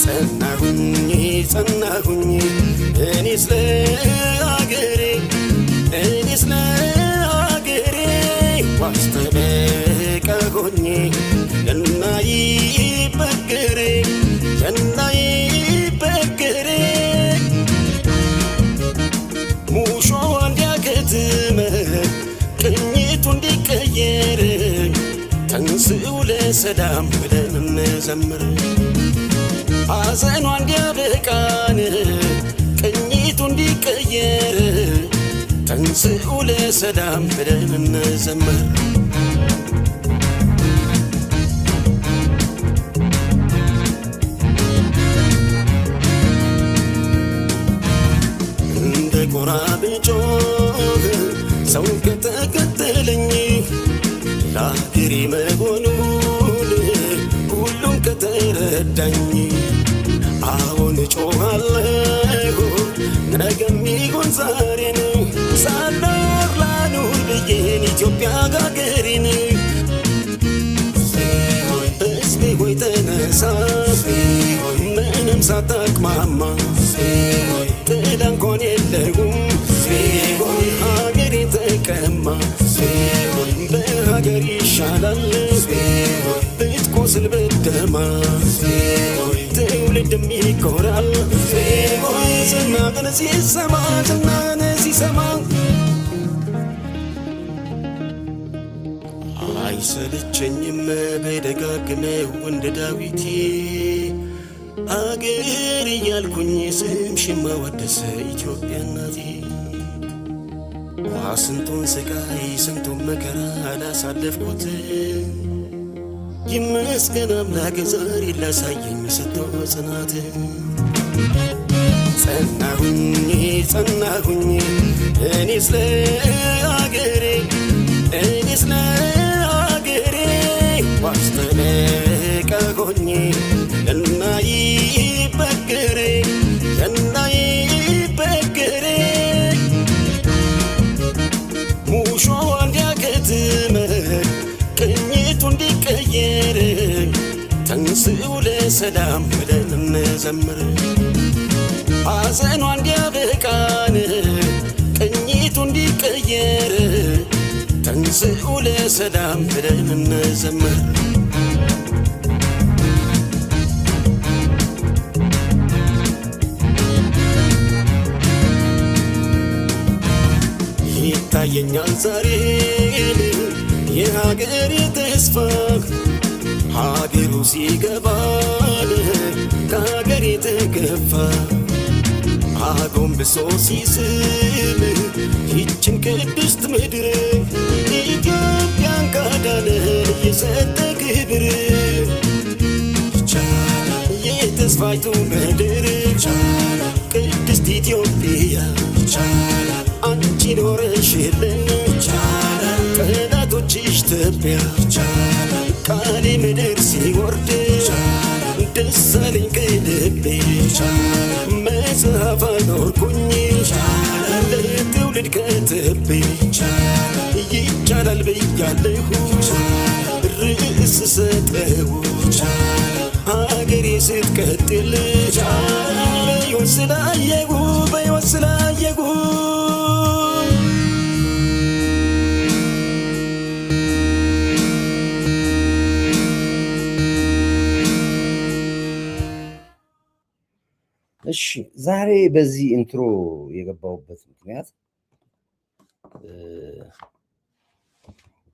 ጸናሁኝ ጸናሁኝ እኔስ ለአገሬ እኔስ ለአገሬ ዋስተበቀ ሆኜ እናይበገሬ እናይበገሬ ሙሾ እንዲያከትመ ቅኝቱ እንዲቀየር ተንሥኡ ለሰላም ብለን እንዘምር ሐዘኗ እንዲያበቃን ቅኝቱ እንዲቀየር ተንሥኡ ለሰላም ብለን እንዘምር እንደ ጎራ ብጮህ ሰው ከተከተለኝ ለአገሬ መሆኑን ሁሉም ከተረዳኝ አሁን እጮኻለሁ ነገም ይሁን ዛሬን ሳልኖር ላኑር ብዬን ኢትዮጵያ አገሬን ሕዝቤ ሆይ ተነሳ ምንም ሳታቅማማ ጥላ እንኳን የለውም ሀገሬን ተቀማ በሀገር ይሻላል ብትቆስል ብትደማ ትውልድም ይኮራል ዝናህን ሲሰማ ዝናህን ሲሰማ አይሰለቸኝም በደጋግመው እንደ ዳዊት አገር እያልኩኝ ስምሽን ማወደስ ኢትዮጵያ እናቴ ስንቱን ስቃይ ስንቱን መከራ አላሳለፍኩት ይመስገን አምላክ ዛሬ ላሳየኝ ሰጥቶ ጽናት ጸናሁኝ ጸናሁኝ እኔስ ለአገሬ እኔስ ለአገሬ ዋስተበቀ ሆኜ እናይበገሬ እናይበገሬ ሙሾ እንዲያከትመ ቅኝቱ እንዲቀየር ተንሥኡ ለሰላም ብለን እንዘምር ሐዘኗ እንዲያበቃን ቅኝቱ እንዲቀየር ተንሥኡ ለሰላም ብለን እንዘምር ይታየኛል ዛሬ የሀገሬ ተስፋ ሀገሩ ሲገባን ከሀገሬ ተገፋ አጎንብሶ ሲስም ይችን ቅድስት ምድር ኢትዮጵያን ካዳነን የሰጠ ክብር የተስፋይቱ ምድር ቅድስት ኢትዮጵያ አንቺ ኖረሽልን ጠላቶችሽ ትቢያ ቃሌ ምድር ሲወርድ ደስ አለኝ ከልቤ መጽሐፍ አኖርኩኝ ለትውልድ ከትቤ ይቻላል ብያለሁ ርዕስ ሰጠው ሀገሬ ስትቀጥል በሕይወት ስላየሁ በሕይወት ስላየሁ እሺ ዛሬ በዚህ ኢንትሮ የገባሁበት ምክንያት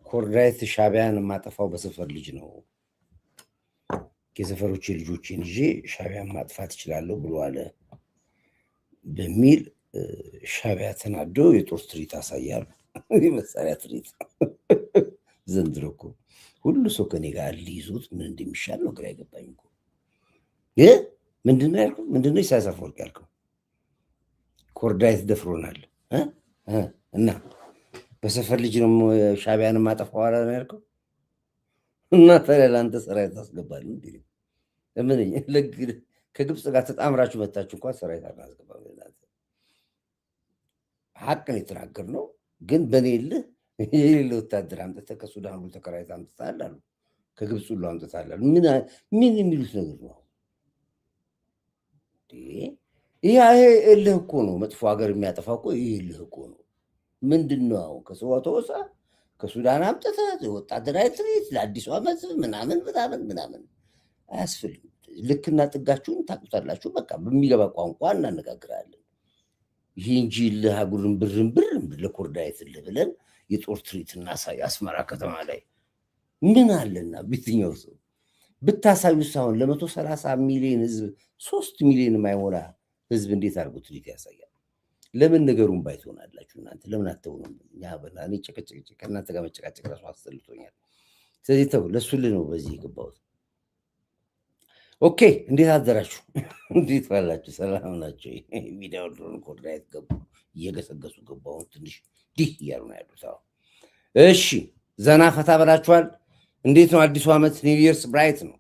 ኮርዳይት ሻቢያን ማጠፋው በሰፈር ልጅ ነው የሰፈሮች ልጆችን ይዤ ሻቢያን ማጥፋት ይችላል ብሎ አለ በሚል ሻቢያ ተናዶ የጦር ትርኢት አሳያሉ የመሳሪያ ትርኢት ዘንድሮ እኮ ሁሉ ሰው ከኔ ጋር ሊይዙት ምን እንደሚሻል ነው ግራ አይገባኝ እኮ ምንድነው ያልከው ምንድነው ኢሳያስ አፈወርቂ ያልከው ኮርዳይት ደፍሮናል እና በሰፈር ልጅ ነው ሻቢያን ማጠፋው አለ ነው ያልከው እና ታዲያ ለአንተ ሰራዊት ታስገባለህ እንዴ ለምን ከግብፅ ጋር ተጣምራችሁ መታችሁ እንኳን ሰራዊት አናስገባም ሀቅን የተናገርነው ግን በኔልህ የሌለ ወታደር አምጥተህ ከሱዳን ሁሉ ተከራይተህ አምጥተሃል አሉ ከግብፅ ሁሉ አምጥተሃል ምን የሚሉት ነገር ነው ይሄ እልህ እኮ ነው መጥፎ ሀገር የሚያጠፋ እኮ ይሄ እልህ እኮ ነው። ምንድነው አሁን ከሰው ተወሳ ከሱዳን አምጥተህ ወታደራዊ ትርኢት ለአዲሱ ዓመት ምናምን ምናምን ምናምን አያስፈልግም። ልክና ጥጋችሁን ታውቁታላችሁ። በቃ በሚገባ ቋንቋ እናነጋግራለን። ይህ እንጂ ለሀጉርን ብር ለኮርዳይት ብለን የጦር ትርኢት እናሳይ አስመራ ከተማ ላይ ምን አለና ቤትኛው ሰው ብታሳዩ ሳይሆን ለ130 ሚሊዮን ህዝብ 3 ሚሊዮን የማይሞላ ህዝብ እንዴት አድርጎ ትርኢት ያሳያል? ለምን ነገሩን ባይትሆናላችሁ እናንተ ለምን አትሆኑም? ያ በላኔ ጨቀጨቀ ከእናንተ ጋር መጨቃጨቅ ራሱ አስጠልቶኛል። ስለዚህ ተው ለሱልህ ነው በዚህ የገባሁት። ኦኬ እንዴት አደራችሁ? እንዴት ዋላችሁ? ሰላም ናቸው? ሚዲያው ድሮን ኮርዳይት ገቡ እየገሰገሱ ገባውን ትንሽ ዲህ እያሉ ነው ያሉት። እሺ ዘና ፈታ በላችኋል። እንዴት ነው አዲሱ ዓመት? ኒው ይርስ ብራይት ነው።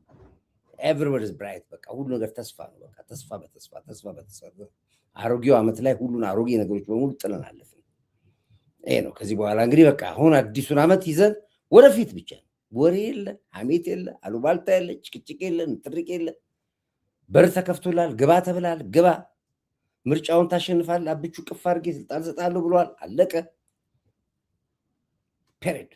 ኤቭሪባዲ ኢዝ ብራይት። በቃ ሁሉ ነገር ተስፋ ነው። በቃ ተስፋ በተስፋ አሮጌው ዓመት ላይ ሁሉን አሮጌ ነገሮች በሙሉ ጥለን አለፍን። ይሄ ነው። ከዚህ በኋላ እንግዲህ በቃ አሁን አዲሱን ዓመት ይዘን ወደፊት ብቻ ነው። ወሬ የለ፣ ሐሜት የለ፣ አሉባልታ የለ፣ ጭቅጭቅ የለ፣ ንትርቅ የለ። በር ተከፍቶላል፣ ግባ ተብላል፣ ግባ። ምርጫውን ታሸንፋል። አብቹ ቅፍ አድርጌ ስልጣን ሰጣለሁ ብሏል። አለቀ። ፔሬድ።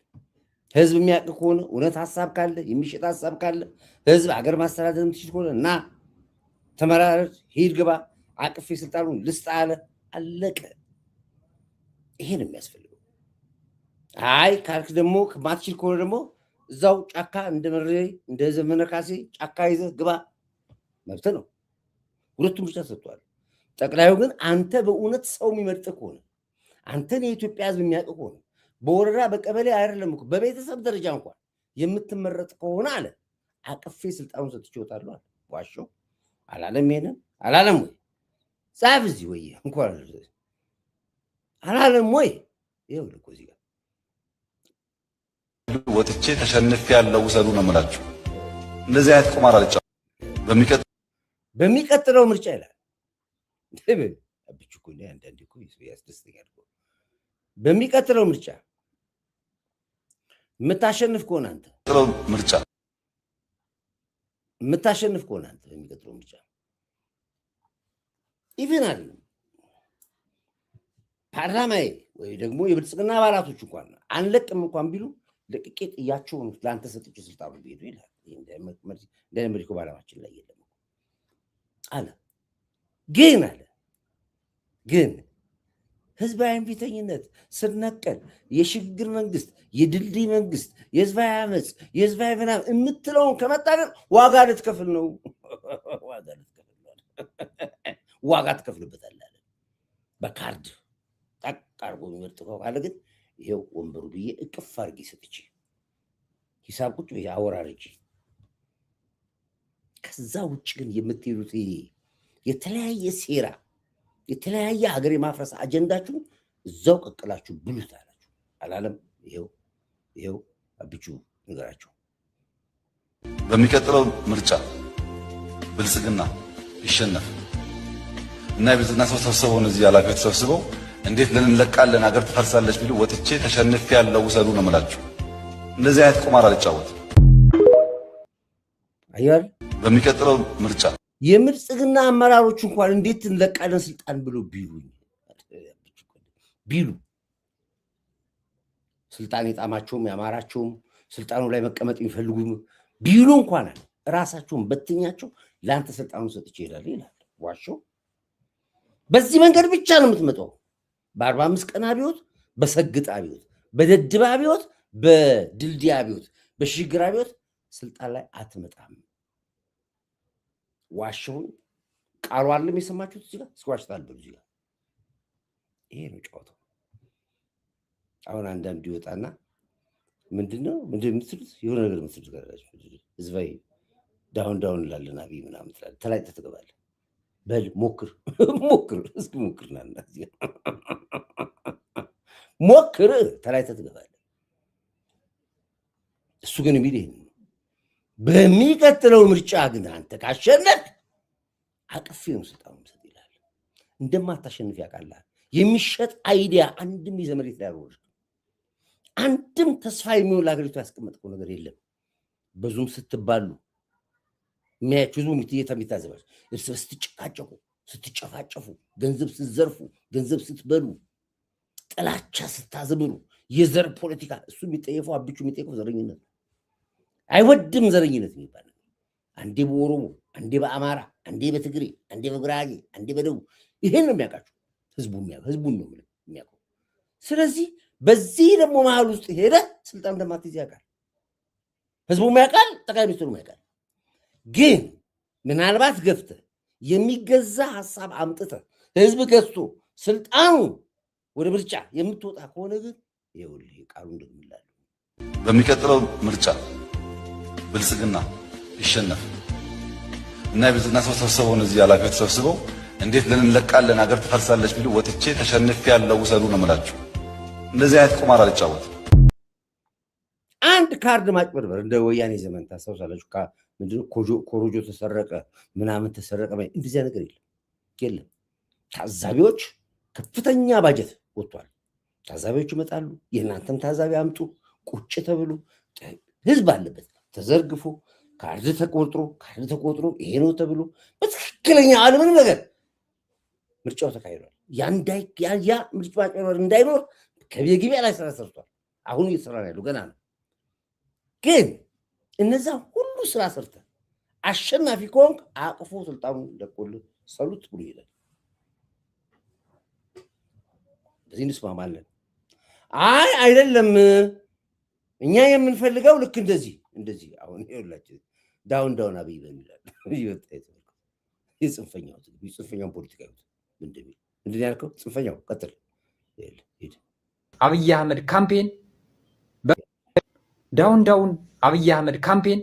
ህዝብ የሚያውቅ ከሆነ እውነት ሀሳብ ካለ የሚሸጥ ሀሳብ ካለ ህዝብ አገር ማስተዳደር የምትችል ከሆነ እና ተመራረጥ፣ ሂድ፣ ግባ፣ አቅፌ ስልጣኑን ልስጥ አለ። አለቀ። ይሄ ነው የሚያስፈልገው። አይ ካልክ ደግሞ ማትችል ከሆነ ደግሞ እዛው ጫካ እንደ ዘመነ ካሴ ጫካ ይዘህ ግባ፣ መብት ነው። ሁለቱም ብቻ ሰጥቷል። ጠቅላዩ ግን አንተ በእውነት ሰው የሚመርጥ ከሆነ አንተን የኢትዮጵያ ህዝብ የሚያውቅ ከሆነ በወረዳ በቀበሌ አይደለም እኮ በቤተሰብ ደረጃ እንኳን የምትመረጥ ከሆነ አለ አቅፌ ስልጣኑን ሰጥቼ እወጣለሁ አለ። ዋሸው አላለም? ይሄንን አላለም ወይ? ጻፍ እዚህ ወይ እንኳን አላለም ወይ? ይኸው ልኮ እዚህ ጋር ወጥቼ ተሸንፌ ያለው ውሰዱ ነው የምላችሁ። እንደዚህ አይነት ቁማር አልጫወትም። በሚቀጥለው ምርጫ ይላል አብቹ እኮ አንዳንዴ እኮ ያስደስተኛል። በሚቀጥለው ምርጫ የምታሸንፍ ከሆነ አንተ የምታሸንፍ ከሆነ አንተ በሚቀጥለው ምርጫ ኢቭን አይደለም ፓርላማዬ ወይ ደግሞ የብልጽግና አባላቶች እንኳን አንለቅም እንኳን ቢሉ ለቅቄ ጥያቸውን ለአንተ ሰጥቼ ስልጣኑ ቢሄዱ ይላል። እንደነመድኩ ባለማችን ላይ የለም አለ። ግን ህዝባዊ እምቢተኝነት ስር ነቀል የሽግግር መንግስት፣ የድልድይ መንግስት፣ የህዝባዊ አመፅ፣ የህዝባዊ ምናምን የምትለውን ከመጣ ግን ዋጋ ልትከፍል ነው። ዋጋ ትከፍልበታለህ በካርድ ጠቅ አድርጎ የሚመርጥ ካለ ግን ይሄው ወንበሩ ብዬ እቅፍ አድርጌ ሰጥቼ ሂሳብ ቁጭ ብዬ አወራርጄ። ከዛ ውጭ ግን የምትሄዱት የተለያየ ሴራ የተለያየ ሀገር የማፍረስ አጀንዳችሁ እዛው ቀቅላችሁ ብሉት አላችሁ። አላለም? ይሄው አብቹ ንገራቸው። በሚቀጥለው ምርጫ ብልጽግና ይሸነፍ እና የብልጽግና ሰው ተሰብስበው እነዚህ ኃላፊዎች ተሰብስበው እንዴት እንለቃለን ሀገር ትፈርሳለች ቢሉ ወጥቼ ተሸንፌ ያለው ውሰዱ ነው የምላችሁ። እንደዚህ አይነት ቁማር አልጫወትም። አያል በሚቀጥለው ምርጫ የብልጽግና አመራሮች እንኳን እንዴት እንለቃለን ስልጣን ብሎ ቢሉ ስልጣን የጣማቸውም ያማራቸውም ስልጣኑ ላይ መቀመጥ የሚፈልጉ ቢሉ እንኳን ራሳቸውን በትኛቸው ለአንተ ስልጣኑን ሰጥቼ ይላል ይላል። ዋሾ በዚህ መንገድ ብቻ ነው የምትመጣው። በ45 ቀን አብዮት፣ በሰግጥ አብዮት፣ በደድብ አብዮት፣ በድልድይ አብዮት፣ በሽግግር አብዮት ስልጣን ላይ አትመጣም። ዋሸውን ቃሉ አለም የሰማችሁት እዚህ ጋር እስዋሽታል በሉ እዚህ ጋር። ይሄ ነው ጨዋታው። አሁን አንዳንዱ ይወጣና ምንድነው የምትሉት የሆነ ነገር የምትሉት ጋራችሁ ህዝባዊ ዳውን ላለን አብይ ምናምን ትላለህ። ተላጭተህ ትገባለህ። በል ሞክር እስኪ ሞክርና ሞክር ተላጭተህ ትገባለህ። እሱ ግን የሚል ይሄን በሚቀጥለው ምርጫ ግን አንተ ካሸነፍ አቅፌ ነው ስልጣኑ ሰጥ ይላል። እንደማታሸንፍ ያውቃል። የሚሸጥ አይዲያ አንድም ይዘመሬት ላይ አሮር አንድም ተስፋ የሚሆን ለሀገሪቱ ያስቀመጥከው ነገር የለም። በዙም ስትባሉ የሚያያችሁ ህዝቡ የሚታዘባችሁ እርስ በርስ ስትጨቃጨቁ፣ ስትጨፋጨፉ፣ ገንዘብ ስትዘርፉ፣ ገንዘብ ስትበሉ፣ ጥላቻ ስታዘምሩ፣ የዘር ፖለቲካ እሱ የሚጠየፈው አብቹ የሚጠየፈው ዘረኝነት አይወድም። ዘረኝነት የሚባል አንዴ በኦሮሞ አንዴ በአማራ አንዴ በትግሬ አንዴ በጉራጌ አንዴ በደቡብ ይሄን ነው የሚያውቃችሁ ህዝቡን ነው የሚያውቀው። ስለዚህ በዚህ ደግሞ መሀል ውስጥ ሄደ ስልጣን እንደማትይዝ ያውቃል፣ ህዝቡም ያውቃል፣ ጠቅላይ ሚኒስትሩም ያውቃል። ግን ምናልባት ገፍተህ የሚገዛ ሀሳብ አምጥተህ ህዝብ ገዝቶ ስልጣኑ ወደ ምርጫ የምትወጣ ከሆነ ግን ይኸውልህ ቃሉ እንደምላል በሚቀጥለው ምርጫ ብልጽግና ይሸነፍ እና የብልጽግና ሰው ተሰብስበው እነዚህ ኃላፊዎች ተሰብስበው እንዴት ልንለቃለን ሀገር ትፈርሳለች ቢሉ ወጥቼ ተሸንፌ ያለው ውሰዱ ነው የምላችሁ። እንደዚህ አይነት ቁማር አልጫወትም። አንድ ካርድ ማጭበርበር እንደ ወያኔ ዘመን ታስታውሳላችሁ። ምንድነው ኮሮጆ ተሰረቀ ምናምን ተሰረቀ እንደዚያ ነገር የለም። ታዛቢዎች ከፍተኛ ባጀት ወጥቷል። ታዛቢዎች ይመጣሉ። የእናንተም ታዛቢ አምጡ ቁጭ ተብሎ ህዝብ አለበት ተዘርግፎ ካርድ ተቆጥሮ ይሄ ነው ተብሎ በትክክለኛ አለምንም ነገር ምርጫው ተካሂዷል። ያ ምርጫ ማጭበርበር እንዳይኖር ከየጊዜ ላይ ስራ ሰርቷል። አሁን እየተሰራ ያለው ገና ነው። ግን እነዛ ሁሉ ስራ ሰርተ አሸናፊ ከሆንክ አቅፎ ስልጣኑን ለቆልህ ሰሉት ብሎ ይላል። በዚህ እንስማማለን። አይደለም እኛ የምንፈልገው ልክ እንደዚህ አሁን ይኸውላችሁ ዳውን አብይ በሚላል የጽንፈኛው ፖለቲካ ምንድን ያልከው? ጽንፈኛው ቀጥል። አብይ አህመድ ካምፔን ዳውን አብይ አህመድ ካምፔን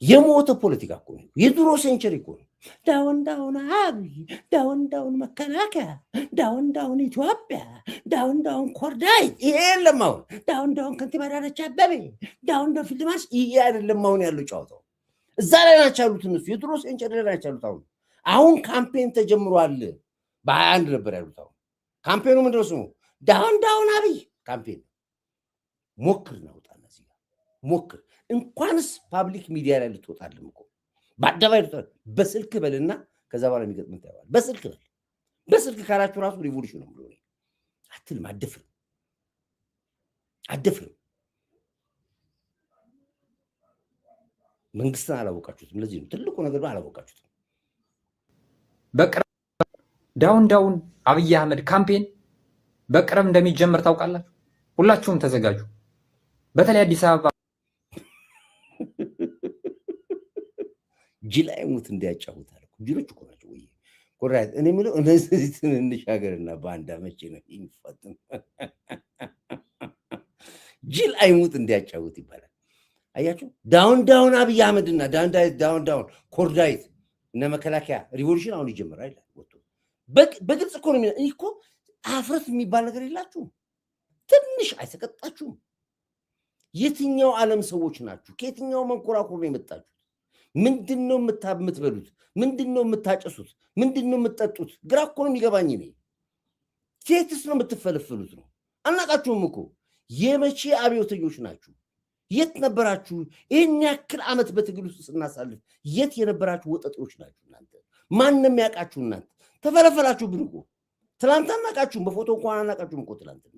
የሞተ ፖለቲካ እኮ ነው። የድሮ ሴንቸሪ እኮ ነው። ዳውን አብይ፣ ዳውን መከላከያ፣ ዳውን ኢትዮጵያ፣ ዳውን ኮርዳይ። ይሄ የለም አሁን። ዳውን ከንቲባ አዳነች አቤቤ፣ ዳውን ፊልድ ማርሽ። ይሄ አይደለም አሁን ያለው ጨዋታው። እዛ ላይ ናቸው ያሉት እነሱ። የድሮ ሴንቸሪ ላይ ናቸው ያሉት። አሁን ካምፔን ተጀምሯል። በ21 ነበር ያሉት። አሁን ካምፔኑ ምንድነው ስሙ? ዳውን አብይ ካምፔን። ሞክር ናውጣና እዚህ ጋር ሞክር። እንኳንስ ፓብሊክ ሚዲያ ላይ ልትወጣልም እኮ በአደባባይ ልትወጣ በስልክ በልና ከዛ በኋላ የሚገጥምን ታየዋል። በስልክ ካላችሁ ራሱ ሪቮሉሽን ነው ብሎ አትልም። አደፍርም። መንግስትን አላወቃችሁትም። ለዚህ ነው ትልቁ ነገር አላወቃችሁትም። በቅርብ ዳውን አብይ አህመድ ካምፔን በቅርብ እንደሚጀምር ታውቃላችሁ። ሁላችሁም ተዘጋጁ። በተለይ አዲስ አበባ ጅል አይሙት እንዲያጫውታል። ጅሎች እኮ ናቸው ወይ ኮራይት። እኔ የምለው እነዚህ ትንንሽ ሀገርና ባንዳ መቼ ነው የሚፈጥም? ጅል አይሙት እንዲያጫውት ይባላል። አያችሁ ዳውን አብይ አህመድና ዳውን ኮርዳይት እና መከላከያ ሪቮሉሽን አሁን ይጀምራል ይላል። ወጥቶ በግልጽ እኮ ነው። እኮ አፍረት የሚባል ነገር የላችሁም። ትንሽ አይሰቀጣችሁም። የትኛው ዓለም ሰዎች ናችሁ? ከየትኛው መንኮራኩር ነው የመጣችሁት? ምንድነው የምትበሉት? ምንድነው የምታጨሱት? ምንድነው የምትጠጡት? ግራ እኮ ነው የሚገባኝ። እኔ ቴትስ ነው የምትፈለፍሉት ነው? አናቃችሁም እኮ። የመቼ አብዮተኞች ናችሁ? የት ነበራችሁ? ይህን ያክል ዓመት በትግል ውስጥ ስናሳልፍ የት የነበራችሁ ወጠጤዎች ናችሁ እናንተ? ማንም ያውቃችሁ እናንተ ተፈለፈላችሁብን እኮ። ትላንት አናቃችሁም፣ በፎቶ እንኳን አናቃችሁም እኮ። ትላንትና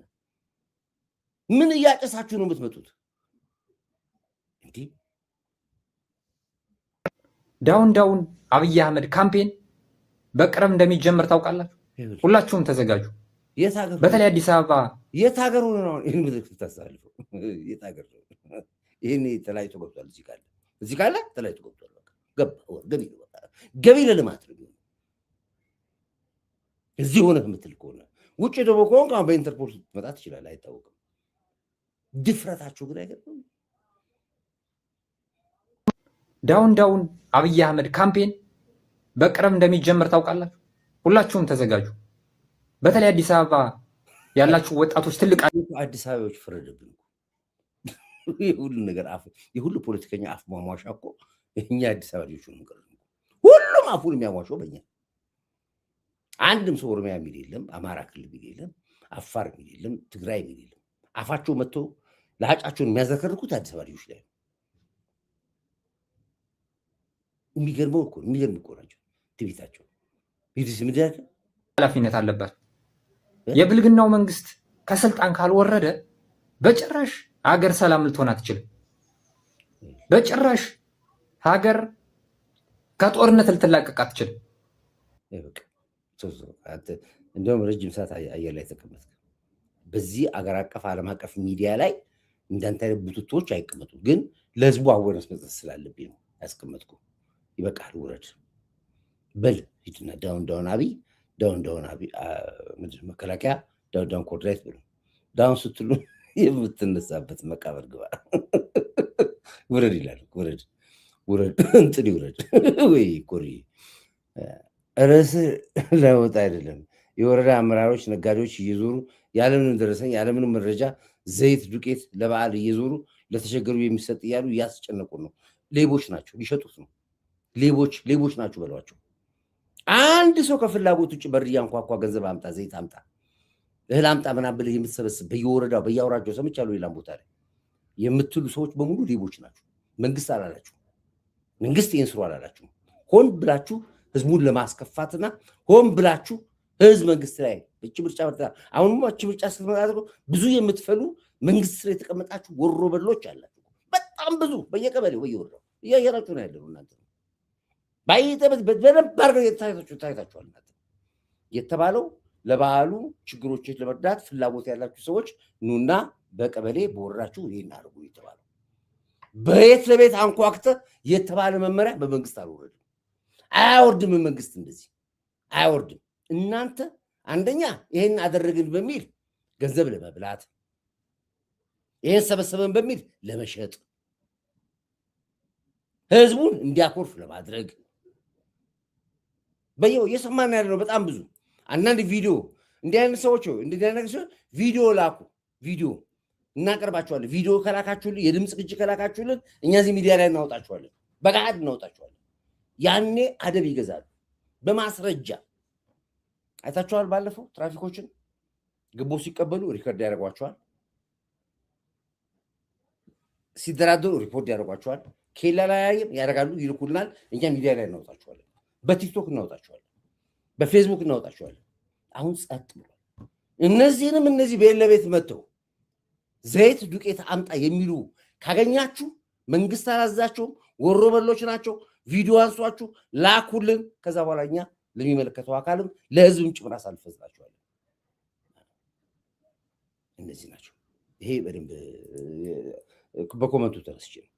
ምን እያጨሳችሁ ነው የምትመጡት? እንዲህ ዳውን አብይ አህመድ ካምፔን በቅርብ እንደሚጀምር ታውቃላችሁ። ሁላችሁም ተዘጋጁ። በተለይ አዲስ አበባ የት ሀገር ሆነ ነው ይህን ምልክት ታሳልፈው? የት ሀገር ነው ይህን? ተለያይቶ ገብቷል። እዚህ ካለ ተለያይቶ ገብቷል። ገቢ ለልማት ነው። እዚህ ሆነ የምትል ከሆነ ውጭ ደግሞ ከሆንክ አሁን በኢንተርፖል መጣ ትችላለህ፣ አይታወቅም። ድፍረታችሁ ግን አይገርምም? ዳውን አብይ አህመድ ካምፔን በቅርብ እንደሚጀምር ታውቃላችሁ። ሁላችሁም ተዘጋጁ። በተለይ አዲስ አበባ ያላችሁ ወጣቶች ትልቅ አዲስ አበባዎች ፈረደብን። የሁሉ ነገር የሁሉ ፖለቲከኛ አፍ ማሟሻ እኮ እኛ አዲስ አበባ ልጆች ነው። ሁሉም አፉን የሚያሟሸው በእኛ። አንድም ሰው ኦሮሚያ የሚል የለም፣ አማራ ክልል የሚል የለም፣ አፋር የሚል የለም፣ ትግራይ የሚል የለም። አፋቸው መጥቶ ለሀጫቸውን የሚያዘከርኩት አዲስ አበባ ልጆች ላይ የሚገርም እኮ ናቸው ትዕቢታቸው። ኃላፊነት አለባቸው። የብልግናው መንግስት ከስልጣን ካልወረደ በጭራሽ ሀገር ሰላም ልትሆን አትችልም። በጭራሽ ሀገር ከጦርነት ልትላቀቅ አትችልም። እንደውም ረጅም ሰዓት አየር ላይ ተቀመጥክ። በዚህ አገር አቀፍ ዓለም አቀፍ ሚዲያ ላይ እንዳንተ አይነት ቡትቶች አይቀመጡ። ግን ለህዝቡ አወረስ መስጠት ስላለብኝ ነው ያስቀመጥኩ። ይበቃል፣ ውረድ በል ሂድና ዳውን አብይ ምንድን መከላከያ ዳውን ኮርዳይት ብሎ ዳውን ስትሉ የምትነሳበት መቃብር ግባ። ውረድ ይላል። ውረድ እንትን ይውረድ ወይ ኮሪ ርዕስ ለወጣ አይደለም። የወረዳ አመራሮች ነጋዴዎች እየዞሩ ያለምንም ደረሰኝ ያለምንም መረጃ ዘይት ዱቄት ለበዓል እየዞሩ ለተቸገሩ የሚሰጥ እያሉ እያስጨነቁ ነው። ሌቦች ናቸው፣ ሊሸጡት ነው። ሌቦች ናቸው በሏቸው። አንድ ሰው ከፍላጎት ውጭ በር እያንኳኳ ገንዘብ አምጣ፣ ዘይት አምጣ፣ እህል አምጣ ምናምን ብለህ የምትሰበስብ በየወረዳው በየአውራጃው ሰምቻለሁ፣ ሌላም ቦታ ላይ የምትሉ ሰዎች በሙሉ ሌቦች ናቸው። መንግስት አላላችሁ፣ መንግስት ይህን ስሩ አላላችሁ። ሆን ብላችሁ ህዝቡን ለማስከፋትና ሆን ብላችሁ ህዝብ መንግስት ላይ እቺ ምርጫ መርጣ አሁንም እቺ ምርጫ ስትመጣ ብዙ የምትፈሉ መንግስት ላይ የተቀመጣችሁ ወሮ በሎች አላችሁ። በጣም ብዙ በየቀበሌው በየወረዳው እያየራችሁ ነው ያለው። እናንተ በደንብ አድርገው ታይታችኋል። እናንተ የተባለው ለበዓሉ ችግሮችን ለመርዳት ፍላጎት ያላችሁ ሰዎች ኑና በቀበሌ በወረዳችሁ ይሄን አድርጉ የተባለው በየት ለቤት አንኳክተ የተባለ መመሪያ በመንግስት አልወረድም። አያወርድም። መንግስት እንደዚህ አያወርድም። እናንተ አንደኛ ይሄን አደረግን በሚል ገንዘብ ለመብላት ይሄን ሰበሰበን በሚል ለመሸጥ ህዝቡን እንዲያኮርፍ ለማድረግ በየው እየሰማን ያለ ነው። በጣም ብዙ አንዳንድ ቪዲዮ እንዲህ አይነት ሰዎች እንዲህ አይነት ሰዎች ቪዲዮ ላኩ፣ ቪዲዮ እናቀርባቸዋለን። ቪዲዮ ከላካችሁልን የድምፅ ቅጅ ከላካችሁልን እኛ እዚህ ሚዲያ ላይ እናወጣችኋለን፣ በጋድ እናወጣችኋለን። ያኔ አደብ ይገዛሉ በማስረጃ አይታችኋል። ባለፈው ትራፊኮችን ግቦ ሲቀበሉ ሪከርድ ያደርጓቸዋል፣ ሲደራደሩ ሪፖርት ያደርጓቸዋል። ኬላ ላይ ያደርጋሉ፣ ይልኩልናል። እኛ ሚዲያ ላይ እናወጣቸዋለን፣ በቲክቶክ እናወጣቸዋለን፣ በፌስቡክ እናወጣቸዋለን። አሁን ጸጥ ብሏል። እነዚህንም እነዚህ ቤት ለቤት መጥተው ዘይት ዱቄት አምጣ የሚሉ ካገኛችሁ መንግስት አላዛቸውም፣ ወሮ በሎች ናቸው። ቪዲዮ አንሷችሁ ላኩልን። ከዛ በኋላ እኛ ለሚመለከተው አካልም ለህዝብም ጭምር አሳልፈናቸዋለን። እነዚህ ናቸው። ይሄ በደንብ በኮመንቱ ተነስቼ ነው።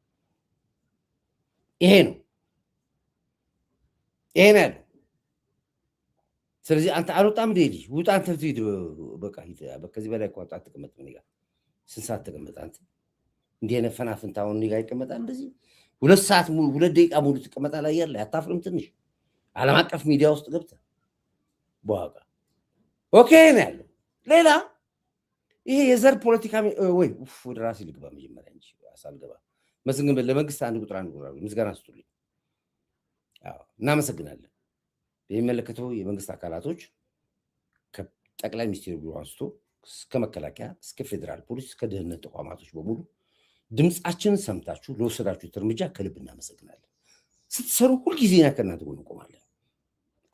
ይሄ ነው ያለው። ስለዚህ አንተ አልወጣም እንደ ልጅ ውጣ፣ አንተ ትሄድ በቃ ከዚህ በላይ እኮ አትቀመጥ። ምን ጋር ስንት ሰዓት ተቀመጥ አንተ? እንዲህ አይነት ፈናፍንት አሁን እኔ ጋር ይቀመጣል እንደዚህ 2 ሰዓት ሙሉ 2 ደቂቃ ሙሉ ትቀመጣለህ። አያለህ አታፍርም? ትንሽ ዓለም አቀፍ ሚዲያ ውስጥ ገብተህ በዋጋ ኦኬ ነው ያለው። ሌላ ይሄ የዘር ፖለቲካ ወይ ወደ ራሴ ልግባ መጀመሪያ እንጂ ሳልገባ መስግን ለመንግስት አንድ ቁጥር ምስጋና ስጡልኝ። እናመሰግናለን። የሚመለከተው የመንግስት አካላቶች ከጠቅላይ ሚኒስትሩ ቢሮ አንስቶ እስከ መከላከያ እስከ ፌዴራል ፖሊስ እስከ ደህንነት ተቋማቶች በሙሉ ድምፃችንን ሰምታችሁ ለወሰዳችሁት እርምጃ ከልብ እናመሰግናለን። ስትሰሩ ሁልጊዜ ከእናንተ ጎን እንቆማለን።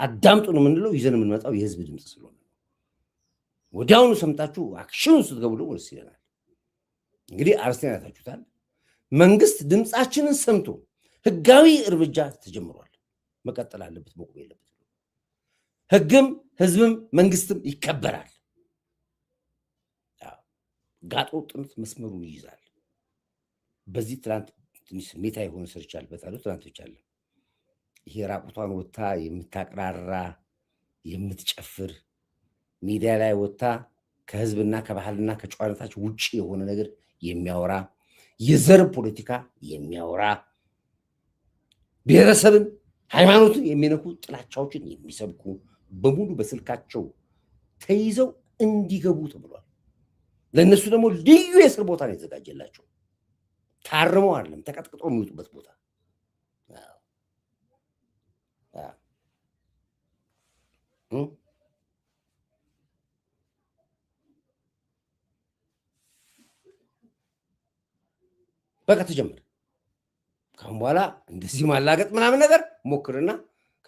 አዳምጡን የምንለው ይዘን የምንመጣው የህዝብ ድምፅ ስለሆነ ወዲያውኑ ሰምታችሁ አክሽኑን ስትገቡ ደግሞ ደስ ይለናል። እንግዲህ አርስቴን አይታችሁታል። መንግስት ድምፃችንን ሰምቶ ህጋዊ እርምጃ ተጀምሯል። መቀጠል አለበት፣ መቆም የለበትም። ህግም ህዝብም መንግስትም ይከበራል። ጋጦ ጥንት መስመሩን ይይዛል። በዚህ ትናንት ትንሽ ስሜታ የሆነ ሰርቻለበታለሁ። ትናንት ብቻለ ይሄ ራቁቷን ወጥታ የምታቅራራ የምትጨፍር ሚዲያ ላይ ወጥታ ከህዝብና ከባህልና ከጨዋነታች ውጭ የሆነ ነገር የሚያወራ የዘር ፖለቲካ የሚያወራ ብሔረሰብን ሃይማኖትን የሚነኩ ጥላቻዎችን የሚሰብኩ በሙሉ በስልካቸው ተይዘው እንዲገቡ ተብሏል። ለእነሱ ደግሞ ልዩ የእስር ቦታ ነው የተዘጋጀላቸው። ታርመው አይደለም ተቀጥቅጦ የሚወጡበት ቦታ። በቃ ተጀመረ። ካሁን በኋላ እንደዚህ ማላገጥ ምናምን ነገር ሞክርና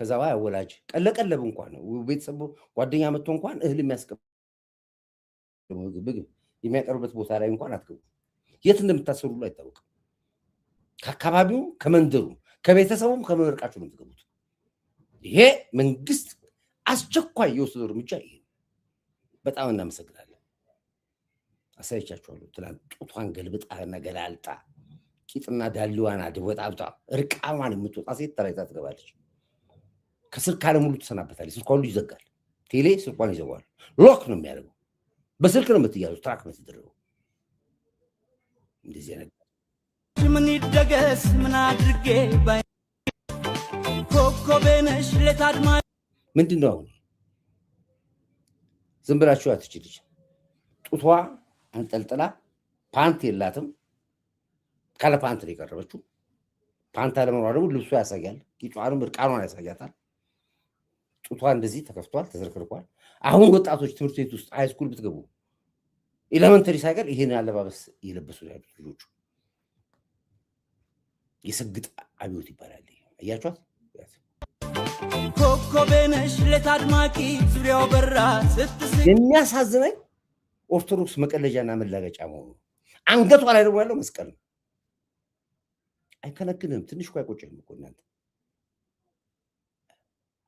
ከዛ በኋላ ወላጅ ቀለቀለብ እንኳን ቤተሰብ ጓደኛ መጥቶ እንኳን እህል የሚያቀርብበት ቦታ ላይ እንኳን አትገቡ። የት እንደምታሰሩሉ አይታወቅም። ከአካባቢው ከመንደሩ ከቤተሰቡም ከመርቃችሁ ነው የምትገቡት። ይሄ መንግስት አስቸኳይ የወሰደው እርምጃ ይሄ። በጣም እናመሰግናለን። አሳይቻችኋለሁ። ትላንት ጡቷን ገልብጣና ገላልጣ ቂጥና ዳሊዋን አድወጣብጣ እርቃኗን የምትወጣ ሴት ተራይታ ትገባለች። ከስልክ ዓለም ሁሉ ትሰናበታለች። ስልኳን ሁሉ ይዘጋል። ቴሌ ስልኳን ይዘጋል። ሎክ ነው የሚያደርገው። በስልክ ነው የምትያዙ። ትራክ ነው የተደረገው። እንደዚህ ነገር ምን ይደገስ ምን አድርጌ ባይ ኮኮቤነሽ ለታድማ ምንድነው አሁን ዝም ብላችሁ አትችልሽ። ጡቷ አንጠልጥላ ፓንት የላትም። ካለ ፓንት ነው የቀረበችው። ፓንት አለመኖር ደግሞ ልብሱ ያሳያል። ቂጧንም እርቃኗን ያሳያታል። ጡቷ እንደዚህ ተከፍቷል፣ ተዘርክርኳል። አሁን ወጣቶች ትምህርት ቤት ውስጥ ሃይስኩል ብትገቡ ኤሌመንተሪ ሳይቀር ይሄን አለባበስ እየለበሱ ያሉት ልጆቹ የሰግጥ አብዮት ይባላል። አያችኋት? ኮኮቤነሽ ለታድማቂ ዙሪያው በራ ስትስቅ የሚያሳዝነኝ ኦርቶዶክስ መቀለጃና መላገጫ መሆኑ። አንገቷ ላይ ደግሞ ያለው መስቀል ነው። አይከለክልም። ትንሽ እኮ አይቆጭም እኮ እናንተ።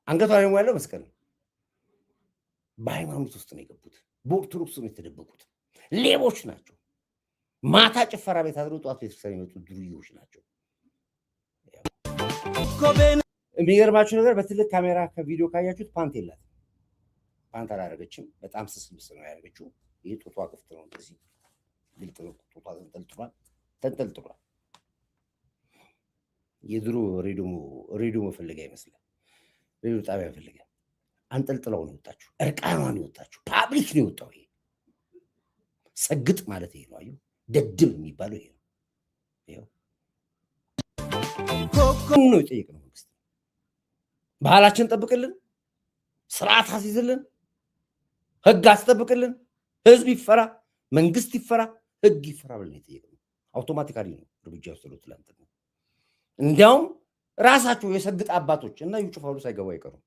አንገቷ ላይ ደግሞ ያለው መስቀል ነው። በሃይማኖት ውስጥ ነው የገቡት። በኦርቶዶክስ ነው የተደበቁት። ሌቦች ናቸው። ማታ ጭፈራ ቤት አድረው ጠዋት ቤተክርስቲያን የመጡ ዱርዬዎች ናቸው። የሚገርማችሁ ነገር በትልቅ ካሜራ ከቪዲዮ ካያችሁት ፓንት የላትም። ፓንት አላደረገችም። በጣም ስስ ልብስ ነው ያደረገችው። ይሄ ጡቷ ክፍት ነው። እንደዚህ ግልጥ ነው። ጡቷ ተንጠልጥሏል። የድሮ ሬዲዮ መፈለጊያ ይመስላል። ሬዲዮ ጣቢያ መፈለጊያ አንጠልጥለው ነው የወጣችሁ። እርቃኗን የወጣችሁ ፓብሊክ ነው የወጣው። ይሄ ሰግጥ ማለት ይሄ ነው። አዩ ደድብ የሚባለው ይሄ ነው። ይሄው ኮኮም ነው የጠየቅነው። መንግስት ባህላችን ጠብቅልን፣ ስርዓት አስይዝልን፣ ህግ አስጠብቅልን፣ ህዝብ ይፈራ፣ መንግስት ይፈራ፣ ህግ ይፈራ ብለን የጠየቅነው አውቶማቲካሊ ነው እርምጃ የወሰዱት ትላንት ነው። እንዲያውም ራሳቸው የሰግጥ አባቶች እና ዩ ጩፋ ሁሉ ሳይገቡ አይቀሩም።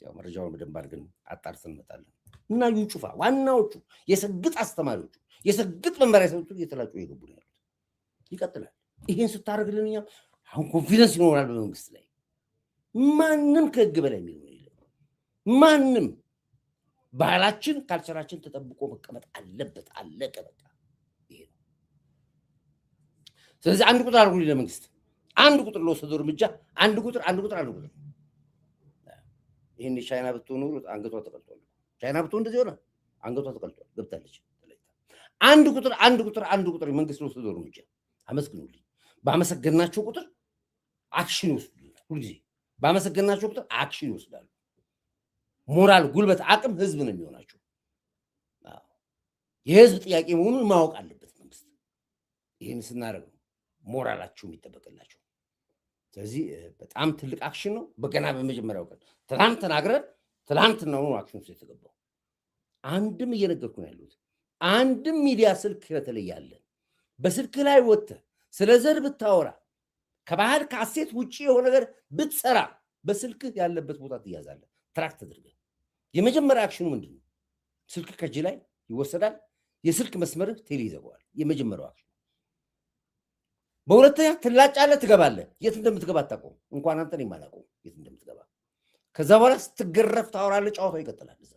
ያው መረጃውን በደንብ አድርገን አጣርተን እንመጣለን። እና ዩ ጩፋ ዋናዎቹ የሰግጥ አስተማሪዎቹ የሰግጥ መመሪያ ሰዎቹ እየተላጩ የገቡ ነው ያሉት። ይቀጥላል። ይሄን ስታደርግልን እኛም አሁን ኮንፊደንስ ይኖራል በመንግስት ላይ። ማንም ከህግ በላይ የሚሆን የለም። ማንም ባህላችን ካልቸራችን ተጠብቆ መቀመጥ አለበት። አለቀ በቃ ይሄ ነው። ስለዚህ አንድ ቁጥር አድርጉልኝ ለመንግስት። አንድ ቁጥር ለወሰደው እርምጃ አንድ ቁጥር። ይሄን ቻይና ብትሆን አንገቷ ተቀልጧል። ቻይና ብትሆን እንደዚህ ሆነ፣ አንገቷ ተቀልጧል፣ ገብታለች። አንድ ቁጥር መንግስት ለወሰደው እርምጃ አመስግኑልኝ። ባመሰገናቸው ቁጥር አክሽን ይወስዱልናል። ሁልጊዜ ባመሰገናቸው ቁጥር አክሽን ይወስዳሉ። ሞራል፣ ጉልበት፣ አቅም ህዝብ ነው የሚሆናቸው። የህዝብ ጥያቄ መሆኑን ማወቅ አለበት መንግስት። ይህን ስናደርግ ነው ሞራላቸው የሚጠበቅላቸው። ስለዚህ በጣም ትልቅ አክሽን ነው። በገና በመጀመሪያው ቀን ትናንት ተናግረን ትናንትና ነው አክሽን ውስጥ የተገባው። አንድም እየነገርኩ ነው ያሉት። አንድም ሚዲያ ስልክ በተለይ ያለን በስልክ ላይ ወጥተህ ስለ ዘር ብታወራ ከባህል ከአሴት ውጪ የሆነ ነገር ብትሰራ በስልክ ያለበት ቦታ ትያዛለህ፣ ትራክ ተደርገህ። የመጀመሪያ አክሽኑ ምንድን ነው? ስልክ ከእጅ ላይ ይወሰዳል። የስልክ መስመርህ ቴሌ ይዘጋዋል። የመጀመሪያው አክሽን። በሁለተኛ ትላጫለህ፣ ትገባለህ። የት እንደምትገባ አታውቀውም። እንኳን አንተን የማላውቀው የት እንደምትገባ። ከዛ በኋላ ስትገረፍ ታወራለህ። ጨዋታው ይቀጥላል። እዛ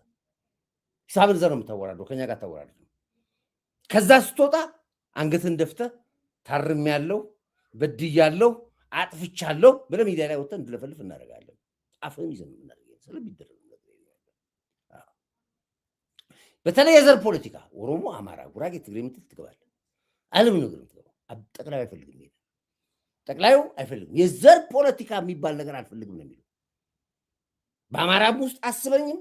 ሂሳብን ዘር ነው የምታወራለህ፣ ከኛ ጋር ታወራለህ። ከዛ ስትወጣ አንገትን ደፍተህ ታርሜያለሁ፣ በድያለሁ፣ አጥፍቻለሁ ብለህ ሚዲያ ላይ ወጥተህ እንድለፈልፍ እናደርጋለን። አፍህን ይዘን እናደርጋለን። ስለሚደረግ በተለይ የዘር ፖለቲካ ኦሮሞ፣ አማራ፣ ጉራጌ፣ ትግሬ ምትል ትገባለህ። ዓለም ነገር ትገባ። ጠቅላዩ አይፈልግም። ጠቅላዩ አይፈልግም። የዘር ፖለቲካ የሚባል ነገር አልፈልግም ነው የሚለው። በአማራም ውስጥ አስበኝም፣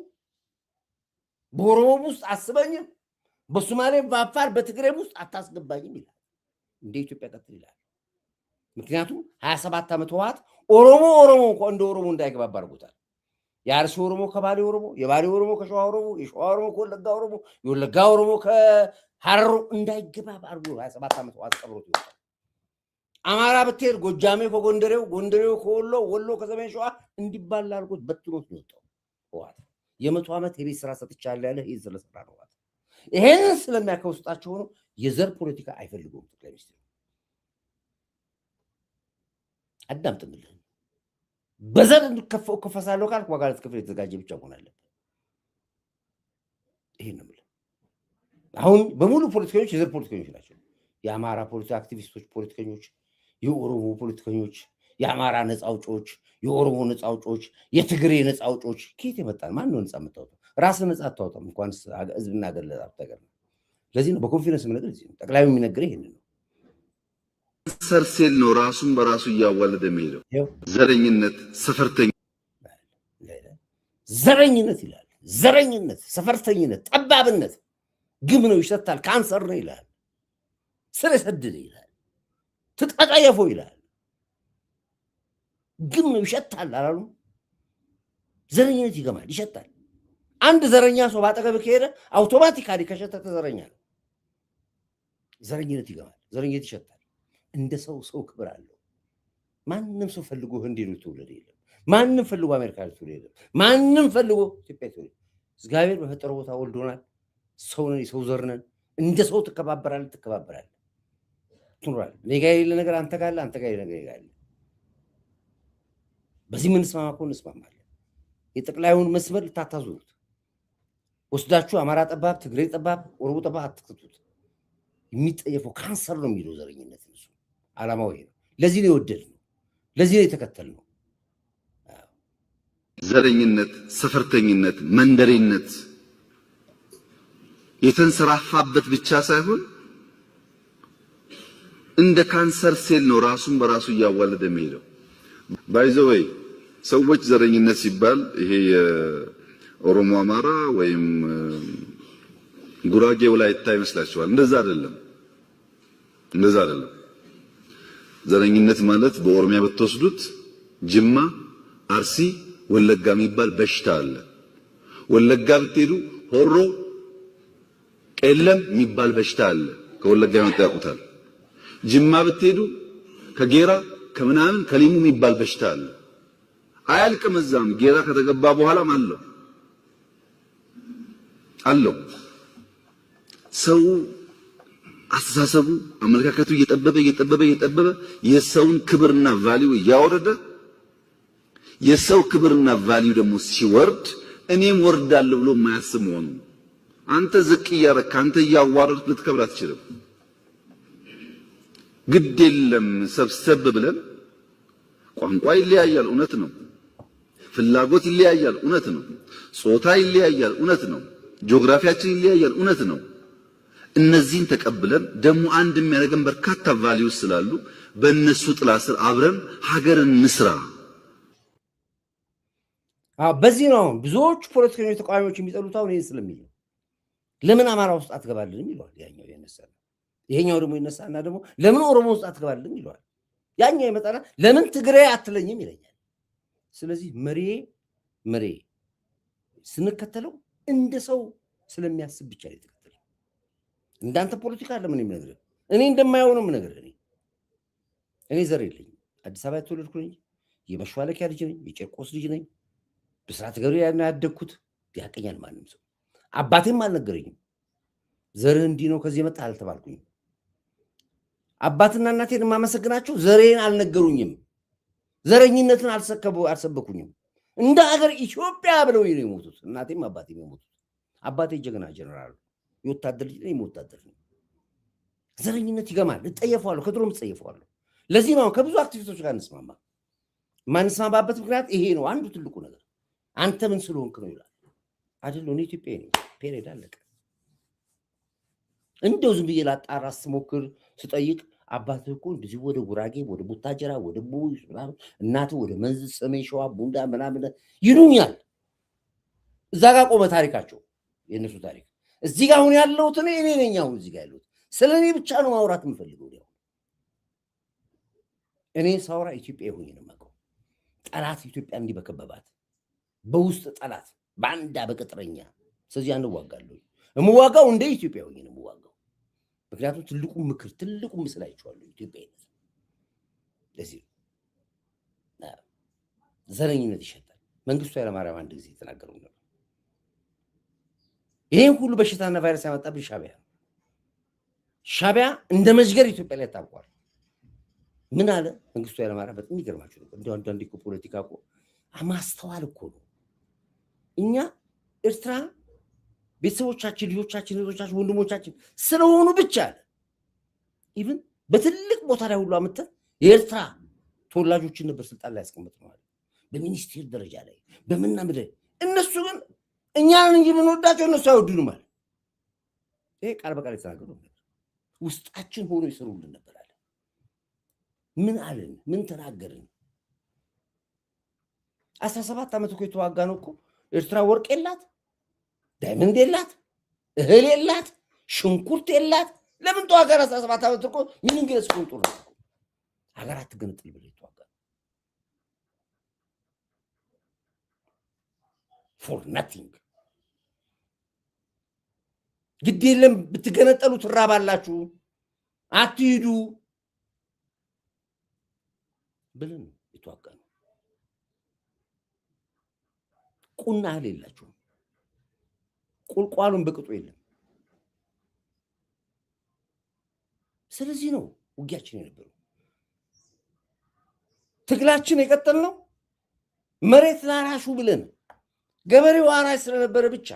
በኦሮሞም ውስጥ አስበኝም፣ በሶማሌ፣ በአፋር፣ በትግሬም ውስጥ አታስገባኝም ይላል። እንደ ኢትዮጵያ ቀጥል ይላል። ምክንያቱም 27 ዓመት ህወሓት ኦሮሞ እንደ ኦሮሞ እንዳይገባባ አድርጎታል። የአርሲ ኦሮሞ ከባሌ ኦሮሞ፣ የባሌ ኦሮሞ ከሸዋ ኦሮሞ፣ የሸዋ ኦሮሞ ከወለጋ ኦሮሞ፣ የወለጋ ኦሮሞ ከሐረር እንዳይገባባ አድርጎ 27 ዓመት ህወሓት ቀብሮት ይወጣል። አማራ ብትሄድ ጎጃሜ ከጎንደሬው፣ ጎንደሬው ከወሎ፣ ወሎ ከሰሜን ሸዋ እንዲባል አድርጎት በትኖት ነው የወጣው ህወሓት። የ100 ዓመት የቤት ስራ ሰጥቻለሁ ያለ ይሄን ስለሰራ ነው ህወሓት። ይሄን ስለሚያከውስጣቸው ነው የዘር ፖለቲካ አይፈልጉም። ጠቅላይ ሚኒስትሩ አዳምጥምልህ በዘር እንድከፈው ከፈሳለው ካልክ ዋጋ ለትከፍል የተዘጋጀ ብቻ መሆን አለበት። ይሄን ነው የምልህ። አሁን በሙሉ ፖለቲከኞች የዘር ፖለቲከኞች ናቸው። የአማራ ፖለቲካ አክቲቪስቶች ፖለቲከኞች፣ የኦሮሞ ፖለቲከኞች፣ የአማራ ነፃ አውጪዎች፣ የኦሮሞ ነፃ አውጪዎች፣ የትግሬ ነፃ አውጪዎች። ከየት ይመጣል? ማን ነው ነፃ የምታወጣው? ራስህ ነፃ አታወጣም እንኳን ህዝብና ሀገር ለታገር ነው። ለዚህ ነው በኮንፊደንስ የምነግርህ። እዚህ ነው ጠቅላዩ የሚነግርህ ይሄንን ነው። ሰርሴል ነው ራሱን በራሱ እያዋለደ የሚሄደው ዘረኝነት፣ ዘረኝነት ይላል። ዘረኝነት፣ ሰፈርተኝነት፣ ጠባብነት ግም ነው፣ ይሸታል፣ ካንሰር ነው ይላል። ስር የሰደደ ይላል። ትጠቀየፎ ይላል። ግም ነው፣ ይሸታል አላሉ። ዘረኝነት ይገማል፣ ይሸታል። አንድ ዘረኛ ሰው ባጠገብ ከሄደ አውቶማቲካሊ ከሸተተ ዘረኛ ነው። ዘረኝነት ይገማል፣ ዘረኝነት ይሸታል። እንደ ሰው ክብር አለው። ማንም ሰው ፈልጎ ህንድ ሄዶ የተወለደ የለም። ማንም ፈልጎ አሜሪካ የተወለደ የለም። ማንም ፈልጎ ኢትዮጵያ የተወለደ እግዚአብሔር በፈጠረው ቦታ ወልዶናል። ሰው ነን፣ የሰው ዘር ነን። እንደ ሰው ትከባበራለህ፣ ትኖራለህ። እኔ ጋር የሌለ ነገር አንተ ጋር አለ፣ አንተ ጋር የሌለ ነገር እኔ ጋር አለ። በዚህ የምንስማማ ከሆነ እንስማማለን። የጠቅላዩን መስመር ልታታዙሩት ወስዳችሁ አማራ ጠባብ፣ ትግሬ ጠባብ፣ ኦሮሞ ጠባብ አትክቱት። የሚጠየፈው ካንሰር ነው የሚለው ዘረኝነት ነው። ዓላማው ይሄ ነው። ለዚህ ነው የወደድነው፣ ለዚህ ነው የተከተልነው። ዘረኝነት፣ ሰፈርተኝነት፣ መንደሬነት የተንሰራፋበት ብቻ ሳይሆን እንደ ካንሰር ሴል ነው ራሱን በራሱ እያዋለደ የሚሄደው። ባይዘወይ ሰዎች ዘረኝነት ሲባል ይሄ የኦሮሞ አማራ ወይም ጉራጌ ወላይታ ይመስላችኋል? እንደዛ አይደለም፣ እንደዛ አይደለም። ዘረኝነት ማለት በኦሮሚያ ብትወስዱት ጅማ፣ አርሲ፣ ወለጋ የሚባል በሽታ አለ። ወለጋ ብትሄዱ ሆሮ፣ ቄለም የሚባል በሽታ አለ። ከወለጋ የመጣ ያውቁታል። ጅማ ብትሄዱ ከጌራ ከምናምን ከሊሙ የሚባል በሽታ አለ። አያልቅም። እዛም ጌራ ከተገባ በኋላም አለው። ሰው አስተሳሰቡ አመለካከቱ እየጠበበ የሰውን ክብርና ቫልዩ እያወረደ የሰው ክብርና ቫልዩ ደግሞ ሲወርድ እኔም ወርዳለሁ ብሎ የማያስብ መሆኑ። አንተ ዝቅ እያረክ አንተ እያዋረድክ ልትከብር አትችልም። ግድ የለም ሰብሰብ ብለን ቋንቋ ይለያያል፣ እውነት ነው። ፍላጎት ይለያያል፣ እውነት ነው። ጾታ ይለያያል፣ እውነት ነው። ጂኦግራፊያችን ይለያያል፣ እውነት ነው። እነዚህን ተቀብለን ደግሞ አንድ የሚያደርገን በርካታ ቫልዩስ ስላሉ በእነሱ ጥላ ስር አብረን ሀገርን እንስራ። በዚህ ነው ብዙዎቹ ፖለቲከኞች ተቃዋሚዎች የሚጠሉት አሁን ይሄን ስለሚል ነው። ለምን አማራ ውስጥ አትገባልንም ይለዋል ያኛው ይነሳል። ይሄኛው ደግሞ ይነሳና ደግሞ ለምን ኦሮሞ ውስጥ አትገባልንም ይለዋል። ያኛው ይመጣና ለምን ትግሬ አትለኝም ይለኛል። ስለዚህ መሬ ስንከተለው እንደ ሰው ስለሚያስብ ብቻ ነው የተከተለው። እንዳንተ ፖለቲካ ለምን የሚነግርህ እኔ እንደማይሆንም ነገር እኔ ዘር የለኝም። አዲስ አበባ የተወለድኩ ነኝ። የመሿለኪያ ልጅ ነኝ። የጨርቆስ ልጅ ነኝ። ብስራት ገብርኤል ያደግኩት ያቀኛል ማንም ሰው። አባቴም አልነገረኝም ዘርህ እንዲህ ነው ከዚህ መጣ አልተባልኩኝም። አባትና እናቴን የማመሰግናቸው ዘሬን አልነገሩኝም። ዘረኝነትን አልሰበኩኝም። እንደ ሀገር ኢትዮጵያ ብለው ነው የሞቱት። እናቴም አባቴም የሞቱት። አባቴ ጀግና ጀነራል የወታደር ልጅ ነኝ። ወታደር ነኝ። ዘረኝነት ይገማል። እጠየፈዋለሁ፣ ከድሮም እጠየፈዋለሁ። ለዚህ ነው ከብዙ አክቲቪስቶች ጋር እንስማማ። ማንስማማበት ምክንያት ይሄ ነው። አንዱ ትልቁ ነገር አንተ ምን ስለሆንክ ነው ይላል አይደል? እኔ ኢትዮጵያዊ ነኝ። ፔሬድ አለቀ። እንደው ዝም ብዬ ላጣራ ስሞክር ስጠይቅ አባትህ እኮ እንደዚህ ወደ ጉራጌ ወደ ቡታጀራ ወደ ቡይ ምናምን እናትህ ወደ መንዝ ሰሜን ሸዋ ቡንዳ ምናምን ይሉኛል። እዛ ጋር ቆመ ታሪካቸው፣ የእነሱ ታሪክ። እዚህ ጋር አሁን ያለሁት እኔ ነኝ። አሁን እዚህ ጋር ያለሁት ስለ እኔ ብቻ ነው ማውራት የምፈልገው። እኔ ሳውራ ኢትዮጵያ ሆኜ ነው የማውቀው። ጠላት ኢትዮጵያ እንዲህ በከበባት በውስጥ ጠላት ባንዳ በቅጥረኛ ስለዚህ አንዋጋለሁ። የምዋጋው እንደ ኢትዮጵያ ሆኜ ነው የምዋጋው። ምክንያቱም ትልቁ ምክር ትልቁ ምስል አይቼዋለሁ። ኢትዮጵያዊነት ለዚህ ዘረኝነት ይሸጣል። መንግስቱ ኃይለማርያም አንድ ጊዜ የተናገረው ነበር። ይሄን ሁሉ በሽታና ቫይረስ ያመጣብን ሻቢያ እንደ መዝገር ኢትዮጵያ ላይ ታውቋል። ምን አለ መንግስቱ ኃይለማርያም? በጣም ይገርማችሁ ነበር። እንደው አንዳንዴ እኮ ፖለቲካ እኮ ማስተዋል እኮ ነው። እኛ ኤርትራ ቤተሰቦቻችን፣ ልጆቻችን፣ እህቶቻችን፣ ወንድሞቻችን ስለሆኑ ብቻ አለ ኢቭን በትልቅ ቦታ ላይ ሁሉ አመጣን የኤርትራ ተወላጆችን ነበር ስልጣን ላይ ያስቀምጥነው አለ። በሚኒስቴር ደረጃ ላይ በምናምን እነሱ ግን እኛን እንጂ የምንወዳቸው እነሱ አይወዱንም አለ። ይሄ ቃል በቃል የተናገረው ውስጣችን ሆኖ ይሰሩልን ነበር አለ። ምን አለን? ምን ተናገርን? 17 ዓመት እኮ የተዋጋ ነው እኮ ኤርትራ ወርቅ የላት፣ ዳይመንድ የላት፣ እህል የላት፣ ሽንኩርት የላት። ለምን ተዋጋ? 17 ዓመት እኮ ምን እንግዲህ ስቆንጡ ነው ሀገራት ገንጥል ብለ የተዋጋ for nothing። ግድ የለም ብትገነጠሉ ትራባላችሁ፣ አትሂዱ ብለን የተዋጋ ነው። ቁና እህል የላችሁም፣ ቁልቋሉን በቅጡ የለም። ስለዚህ ነው ውጊያችን የነበረው። ትግላችን የቀጠልነው መሬት ላራሹ ብለን ገበሬው አራሽ ስለነበረ ብቻ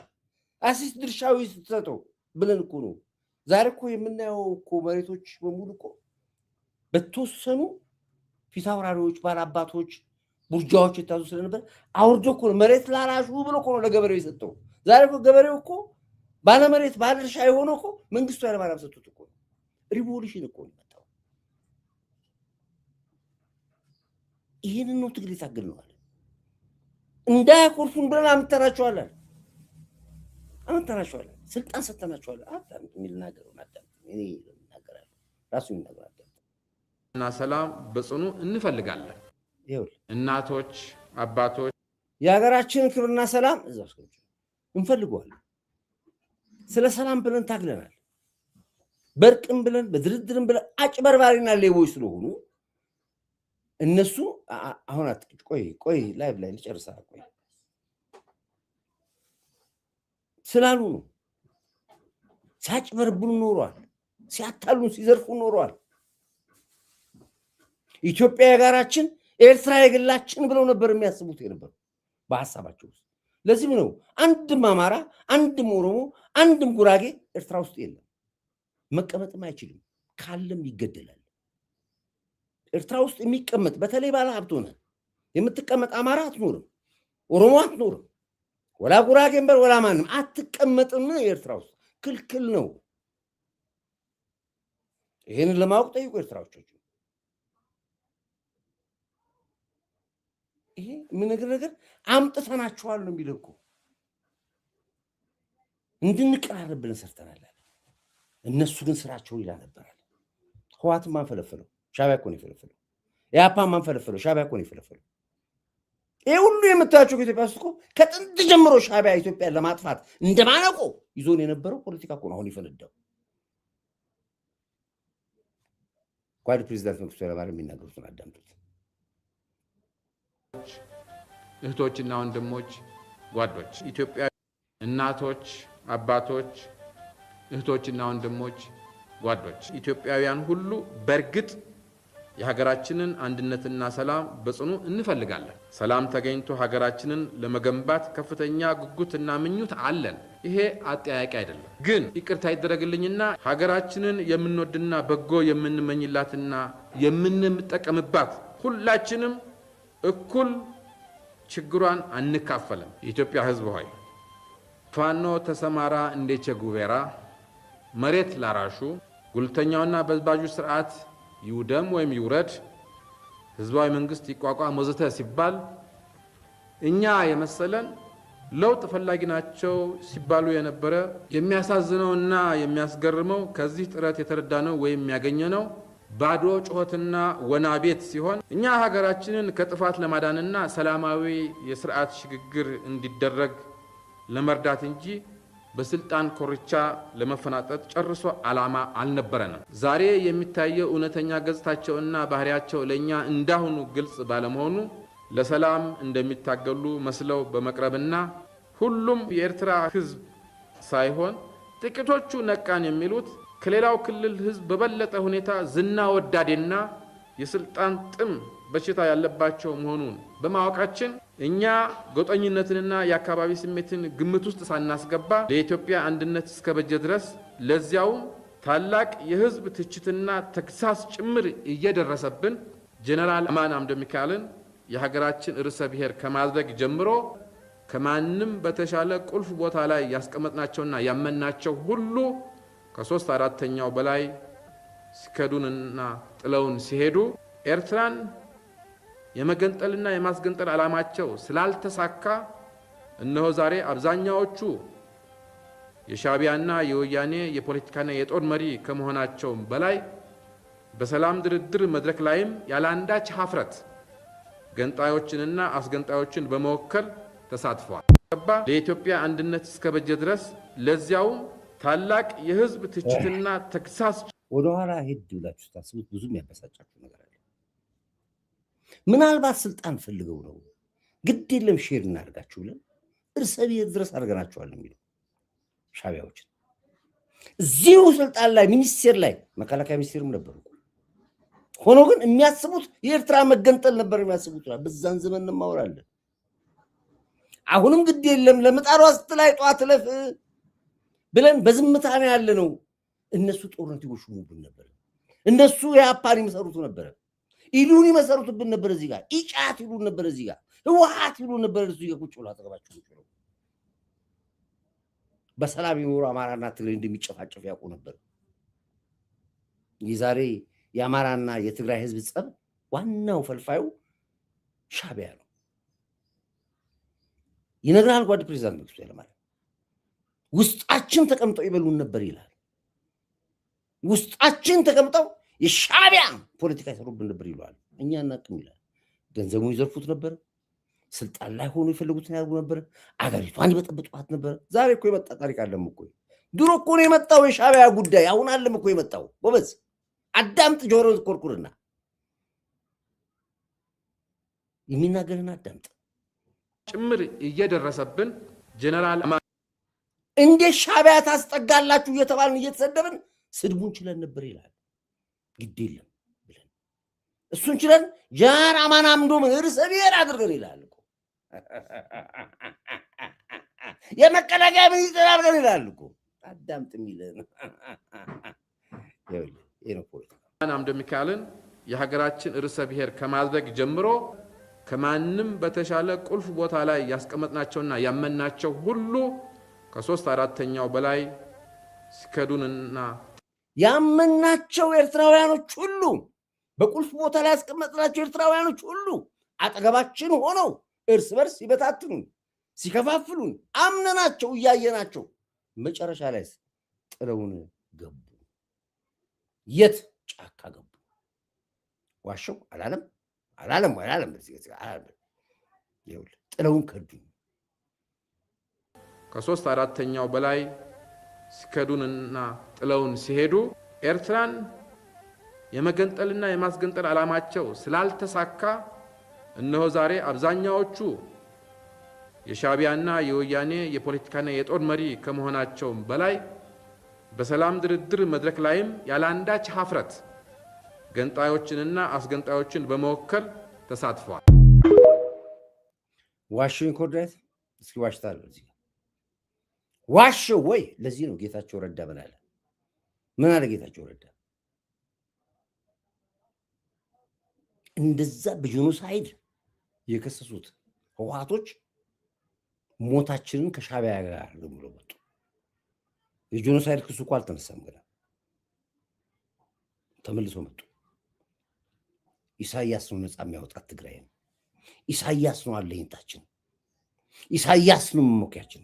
አሲስ ድርሻው ይሰጠው ብለን እኮ ነው። ዛሬ እኮ የምናየው እኮ መሬቶች በሙሉ እኮ በተወሰኑ ፊታውራሪዎች፣ ባላባቶች፣ ቡርጃዎች የታዙ ስለነበር አውርዶ እኮ መሬት ላራሹ ብሎ እኮ ነው ለገበሬው የሰጠው። ዛሬ እኮ ገበሬው እኮ ባለመሬት ባለድርሻ የሆነው እኮ መንግስቱ ኃይለማርያም ሰጥቶት እኮ ነው። ሪቮሉሽን እኮ ነው የመጣው። ይህንን ነው ትግል የታገልነዋል። እንዳያኮርፉን ብለን አምጥተናቸዋለን። ስልጣን ሰጥተናቸዋለን። አዳምጥ የሚናገረው አዳምጥ። እኔ እናገራለሁ ራሱ ይናገራል። እና ሰላም በጽኑ እንፈልጋለን። እናቶች፣ አባቶች የሀገራችንን ክብርና ሰላም እዛው እንፈልገዋለን። ስለ ሰላም ብለን ታግለናል። በርቅም ብለን በድርድርም ብለን አጭበርባሪና ሌቦች ስለሆኑ እነሱ አሁን አትቅጭ ቆይ ላይቭ ላይ ልጨርሳ ቆይ ስላሉ ነው። ሲያጭበረብሩ ኖሯል። ሲያታሉን ሲዘርፉ ኖሯል። ኢትዮጵያ የጋራችን ኤርትራ የግላችን ብለው ነበር የሚያስቡት የነበረው በሐሳባቸው ውስጥ። ለዚህም ነው አንድም አማራ፣ አንድም ኦሮሞ፣ አንድም ጉራጌ ኤርትራ ውስጥ የለም። መቀመጥም አይችልም። ካለም ይገደላል። ኤርትራ ውስጥ የሚቀመጥ በተለይ ባለ ሀብት ሆነ የምትቀመጥ አማራ አትኖርም፣ ኦሮሞ አትኖርም፣ ወላ ጉራጌም በል ወላ ማንም አትቀመጥም። ኤርትራ ውስጥ ክልክል ነው። ይሄንን ለማወቅ ጠይቁ ኤርትራዎች። ይሄ ምን ነገር አምጥተናቸዋል ነው የሚለው እኮ እንድንቀራረብ ብለን ሰርተናል። እነሱ ግን ስራቸው ይላ ነበራል። ህዋትም ማንፈለፈለው ሻቢያ እኮ ነው የፈለፈለው። ኢህአፓም ማንፈለፈለው ሻቢያ እኮ ነው የፈለፈለው። ይሄ ሁሉ የምታያቸው ከኢትዮጵያ ውስጥ እኮ ከጥንት ጀምሮ ሻቢያ ኢትዮጵያን ለማጥፋት እንደማነቆ ይዞን የነበረው ፖለቲካ እኮ ነው አሁን የፈነዳው። ጓድ ፕሬዚዳንት መንግስቱ ኃይለማርያም የሚናገሩትን አዳምጡት። እህቶችና ወንድሞች፣ ጓዶች፣ ኢትዮጵያ እናቶች፣ አባቶች፣ እህቶችና ወንድሞች፣ ጓዶች፣ ኢትዮጵያውያን ሁሉ በእርግጥ የሀገራችንን አንድነትና ሰላም በጽኑ እንፈልጋለን። ሰላም ተገኝቶ ሀገራችንን ለመገንባት ከፍተኛ ጉጉትና ምኞት አለን። ይሄ አጠያያቂ አይደለም። ግን ይቅርታ ይደረግልኝና ሀገራችንን የምንወድና በጎ የምንመኝላትና የምንጠቀምባት ሁላችንም እኩል ችግሯን አንካፈለም። የኢትዮጵያ ሕዝብ ሆይ ፋኖ ተሰማራ እንዴቸ ጉቤራ መሬት ላራሹ ጉልተኛውና በዝባዡ ስርዓት ይውደም ወይም ይውረድ፣ ህዝባዊ መንግስት ይቋቋም ወዘተ ሲባል እኛ የመሰለን ለውጥ ፈላጊ ናቸው ሲባሉ የነበረ የሚያሳዝነውና የሚያስገርመው ከዚህ ጥረት የተረዳነው ወይም የሚያገኘነው ባዶ ጩኸትና ወና ቤት ሲሆን እኛ ሀገራችንን ከጥፋት ለማዳንና ሰላማዊ የስርዓት ሽግግር እንዲደረግ ለመርዳት እንጂ በስልጣን ኮርቻ ለመፈናጠጥ ጨርሶ ዓላማ አልነበረንም። ዛሬ የሚታየው እውነተኛ ገጽታቸውና ባህሪያቸው ለኛ እንዳሁኑ ግልጽ ባለመሆኑ ለሰላም እንደሚታገሉ መስለው በመቅረብና ሁሉም የኤርትራ ሕዝብ ሳይሆን ጥቂቶቹ ነቃን የሚሉት ከሌላው ክልል ሕዝብ በበለጠ ሁኔታ ዝና ወዳዴና የስልጣን ጥም በሽታ ያለባቸው መሆኑን በማወቃችን እኛ ጎጠኝነትንና የአካባቢ ስሜትን ግምት ውስጥ ሳናስገባ ለኢትዮጵያ አንድነት እስከበጀ ድረስ ለዚያውም ታላቅ የህዝብ ትችትና ተክሳስ ጭምር እየደረሰብን ጀነራል አማን አምደ ሚካኤልን የሀገራችን ርዕሰ ብሔር ከማድረግ ጀምሮ ከማንም በተሻለ ቁልፍ ቦታ ላይ ያስቀመጥናቸውና ያመናቸው ሁሉ ከ3/4 በላይ ሲከዱንና ጥለውን ሲሄዱ ኤርትራን የመገንጠልና የማስገንጠል ዓላማቸው ስላልተሳካ እነሆ ዛሬ አብዛኛዎቹ የሻቢያና የወያኔ የፖለቲካና የጦር መሪ ከመሆናቸው በላይ በሰላም ድርድር መድረክ ላይም ያላንዳች ሀፍረት ገንጣዮችንና አስገንጣዮችን በመወከል ተሳትፈዋል። ለኢትዮጵያ አንድነት እስከበጀ ድረስ ለዚያውም ታላቅ የህዝብ ትችትና ተክሳስ ወደኋላ ሄድ ብላችሁ ታስቡት ብዙም ያበሳጫችሁ ነገር አለ። ምናልባት ስልጣን ፈልገው ነው ግድ የለም ሼር እናድርጋችሁ ብለን እርሰ ብሔር ድረስ አድርገናቸዋል የሚለው ሻቢያዎች እዚሁ ስልጣን ላይ ሚኒስቴር ላይ መከላከያ ሚኒስቴርም ነበሩ። ሆኖ ግን የሚያስቡት የኤርትራ መገንጠል ነበር የሚያስቡት። በዛን ዘመን እንማወራለን። አሁንም ግድ የለም ለምጣሯ ስትላይ ጧት ለፍ ብለን በዝምታ ነው ያለነው። እነሱ ጦርነት ይጎሽሙብን ነበር። እነሱ የአፓን ይመሰሩቱ ነበር። ኢሉን ይመሰሩቱብን ነበር። እዚህ ጋር ኢጫት ይሉን ነበር። እዚህ ጋር ህወሓት ይሉን ነበር። እሱ የቁጭ ብሎ አጠገባቸው ቁጭ ብሎ በሰላም ይኖሩ አማራና ትግራይ እንደሚጨፋጨፍ ያውቁ ነበር። የዛሬ የአማራና የትግራይ ህዝብ ጸብ ዋናው ፈልፋዩ ሻቢያ ነው። ይነግራል ጓድ ፕሬዝዳንት መንግስቱ ኃይለማርያም ውስጣችን ተቀምጠው ይበሉን ነበር ይላል። ውስጣችን ተቀምጠው የሻቢያ ፖለቲካ ይሰሩብን ነበር ይላል። እኛ እናቅም ይላል። ገንዘቡ ይዘርፉት ነበር። ስልጣን ላይ ሆኖ ይፈልጉትን ያደርጉ ነበር። አገሪቷን ይበጠብጧት ነበር። ዛሬ እኮ የመጣ ታሪክ አለም እኮ። ድሮ እኮ ነው የመጣው የሻቢያ ጉዳይ። አሁን አለም እኮ የመጣው። ጎበዝ አዳምጥ፣ ጆሮ ኮርኩርና የሚናገርን አዳምጥ። ጭምር እየደረሰብን ጀነራል እንደ ሻቢያ ታስጠጋላችሁ እየተባልን እየተሰደብን ስድቡን ችለን ነበር ይላል። ግድ የለም ብለን እሱን ችለን ጃር አማን አምዶም ርዕሰ ብሔር አድርገን ይላል እኮ የመከላከያ ሚኒስትር አድርገን ይላል እኮ። አዳምጥ የሚለን አማን አምደ ሚካኤልን የሀገራችን ርዕሰ ብሔር ከማድረግ ጀምሮ ከማንም በተሻለ ቁልፍ ቦታ ላይ ያስቀመጥናቸውና ያመናቸው ሁሉ ከ3/4 በላይ ሲከዱንና ያመናቸው ኤርትራውያኖች ሁሉ በቁልፍ ቦታ ላይ ያስቀመጥናቸው ኤርትራውያኖች ሁሉ አጠገባችን ሆነው እርስ በርስ ሲበታትኑን ሲከፋፍሉን አምነናቸው እያየናቸው መጨረሻ ላይ ጥለውን ገቡ። የት ጫካ ገቡ። ዋሸው አላለም ጥለውን ከዱ። ከ3/4 በላይ ሲከዱንና ጥለውን ሲሄዱ ኤርትራን የመገንጠልና የማስገንጠል ዓላማቸው ስላልተሳካ እነሆ ዛሬ አብዛኛዎቹ የሻቢያና የወያኔ የፖለቲካና የጦር መሪ ከመሆናቸው በላይ በሰላም ድርድር መድረክ ላይም ያላንዳች ሀፍረት ገንጣዮችንና አስገንጣዮችን በመወከል ተሳትፈዋል። ዋሽን ኮርዳት እስኪ ዋሽታል እዚህ ዋሽው ወይ? ለዚህ ነው ጌታቸው ረዳ በላለ። ምን አለ ጌታቸው ረዳ? እንደዛ በጄኖሳይድ የከሰሱት ህወሓቶች ሞታችንን ከሻቢያ ጋር ብሎ መጡ። የጄኖሳይድ ክሱ እኮ አልተነሳም ገና፣ ተመልሶ መጡ። ኢሳያስ ነው ነፃ የሚያወጣት ትግራይን። ኢሳያስ ነው አለኝታችን። ኢሳያስ ነው መሞኪያችን።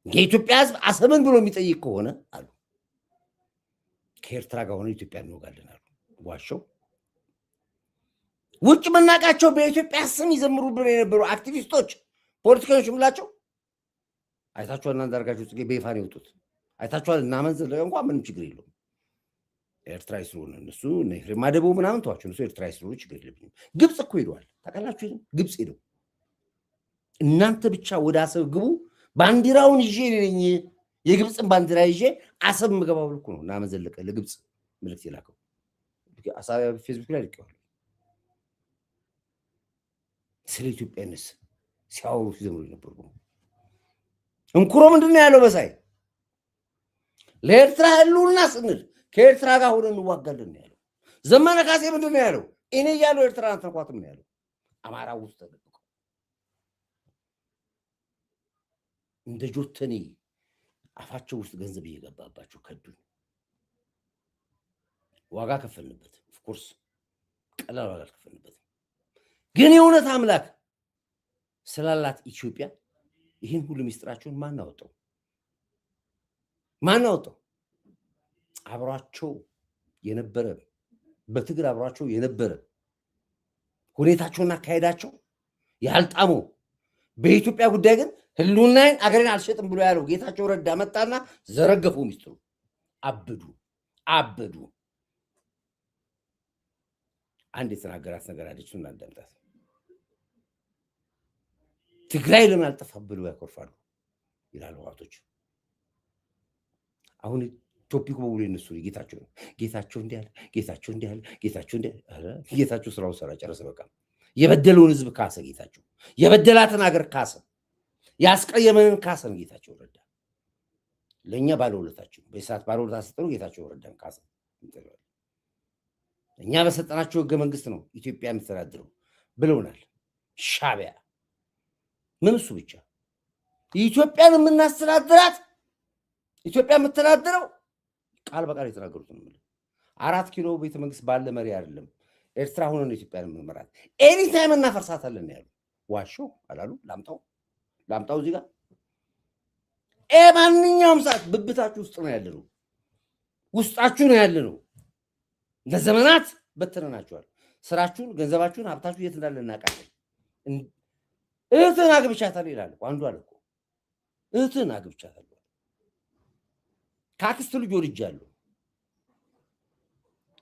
የኢትዮጵያ ህዝብ አሰብን ብሎ የሚጠይቅ ከሆነ አሉ ከኤርትራ ጋር ሆነ ኢትዮጵያ እንወጋለን አሉ። ዋሸው። ውጭ መናቃቸው በኢትዮጵያ ስም ይዘምሩብን የነበሩ አክቲቪስቶች፣ ፖለቲከኞች ምላቸው አይታችኋል። እና አንዳርጋቸው ጽጌ በይፋ ነው የወጡት። አይታችኋል። እና መንዝ እንኳን ምንም ችግር የለውም። ኤርትራዊ ስለሆነ እነሱ ኤፍሬም ማዴቦ ምናምን ተዋቸው። እነሱ ኤርትራዊ ስለሆነ ችግር የለብኝም። ግብፅ እኮ ሄደዋል ታውቃላችሁ። ግብፅ ሄደው እናንተ ብቻ ወደ አሰብ ግቡ፣ ባንዲራውን ይዤ ነኝ የግብፅን ባንዲራ ይዤ አሰብ ምገባው ብሎ እኮ ነው እና መዘለቀ ለግብፅ መልእክት የላከው። ፌስቡክ ላይ ልቀዋል። ስለ ኢትዮጵያነት ሲያወሩ ሲዘምሩ ነበር። እንኩሮ ምንድን ነው ያለው? መሳይ ለኤርትራ ህልውና ስንል ከኤርትራ ጋር ሆነን እንዋጋለን ያለው። ዘመነ ካሴ ምንድን ነው ያለው? እኔ ያለው ኤርትራ አንተኳትም ነው ያለው። አማራ ውስጥ ተደብቀው እንደ ጆተኒ አፋቸው ውስጥ ገንዘብ እየገባባቸው ከዱን። ዋጋ ከፈልንበት። ኦፍኮርስ ቀላል ዋጋ ከፈልንበት። ግን የእውነት አምላክ ስላላት ኢትዮጵያ ይህን ሁሉ ሚስጥራቸውን ማን አወጣው? ማን አወጣው? አብሯቸው የነበረ በትግል አብሯቸው የነበረ ሁኔታቸውና አካሄዳቸው ያልጣመው በኢትዮጵያ ጉዳይ ግን ህልውናዬን አገሬን አልሸጥም ብሎ ያለው ጌታቸው ረዳ መጣና ዘረገፉ ሚስጥሩ። አበዱ። አንድ የተናገራት ነገር አለች፣ እናዳምጣት። ትግራይ ለምን አልጠፋም ብሎ ያኮርፋሉ ይላሉ ህወሓቶች። አሁን ቶፒኩ በሙሉ የነሱ ጌታቸው ነው። ጌታቸው እንዲህ አለ፣ ጌታቸው እንዲህ አለ፣ ጌታቸው እንዲህ አለ። ጌታቸው ስራውን ሰራ ጨረሰ። በቃ የበደለውን ህዝብ ካሰ ጌታቸው። የበደላትን ሀገር ካሰ። ያስቀየመንን ካሰ ነው ጌታቸው ረዳ። ለእኛ ባለውለታችን በሰዓት ባለውለታ ሰጠኑ ጌታቸው ረዳን ካሰ። እኛ በሰጠናቸው ህገ መንግስት ነው ኢትዮጵያ የምትተዳድረው ብለውናል ሻዕቢያ። ምን እሱ ብቻ ኢትዮጵያን የምናስተዳድራት ኢትዮጵያ የምትተዳድረው ቃል በቃል የተናገሩት ነው። 4 ኪሎ ቤተ መንግስት ባለ መሪ አይደለም ኤርትራ ሆኖ ነው ኢትዮጵያን የምንመራት። ኤኒታይም እናፈርሳታለን ያሉ ዋሾ አላሉ። ላምጣው እዚህ ጋር ማንኛውም ሰዓት ብብታችሁ ውስጥ ነው ያለነው፣ ውስጣችሁ ነው ያለነው። ለዘመናት በትነናችኋል። ስራችሁን፣ ገንዘባችሁን፣ ሀብታችሁ የት እንዳለ እናውቃለን። እህትን አግብቻታለሁ ይላል አንዱ አለ እኮ እህትን አግብቻታለሁ ካክስት ልጅ ወልጃለሁ።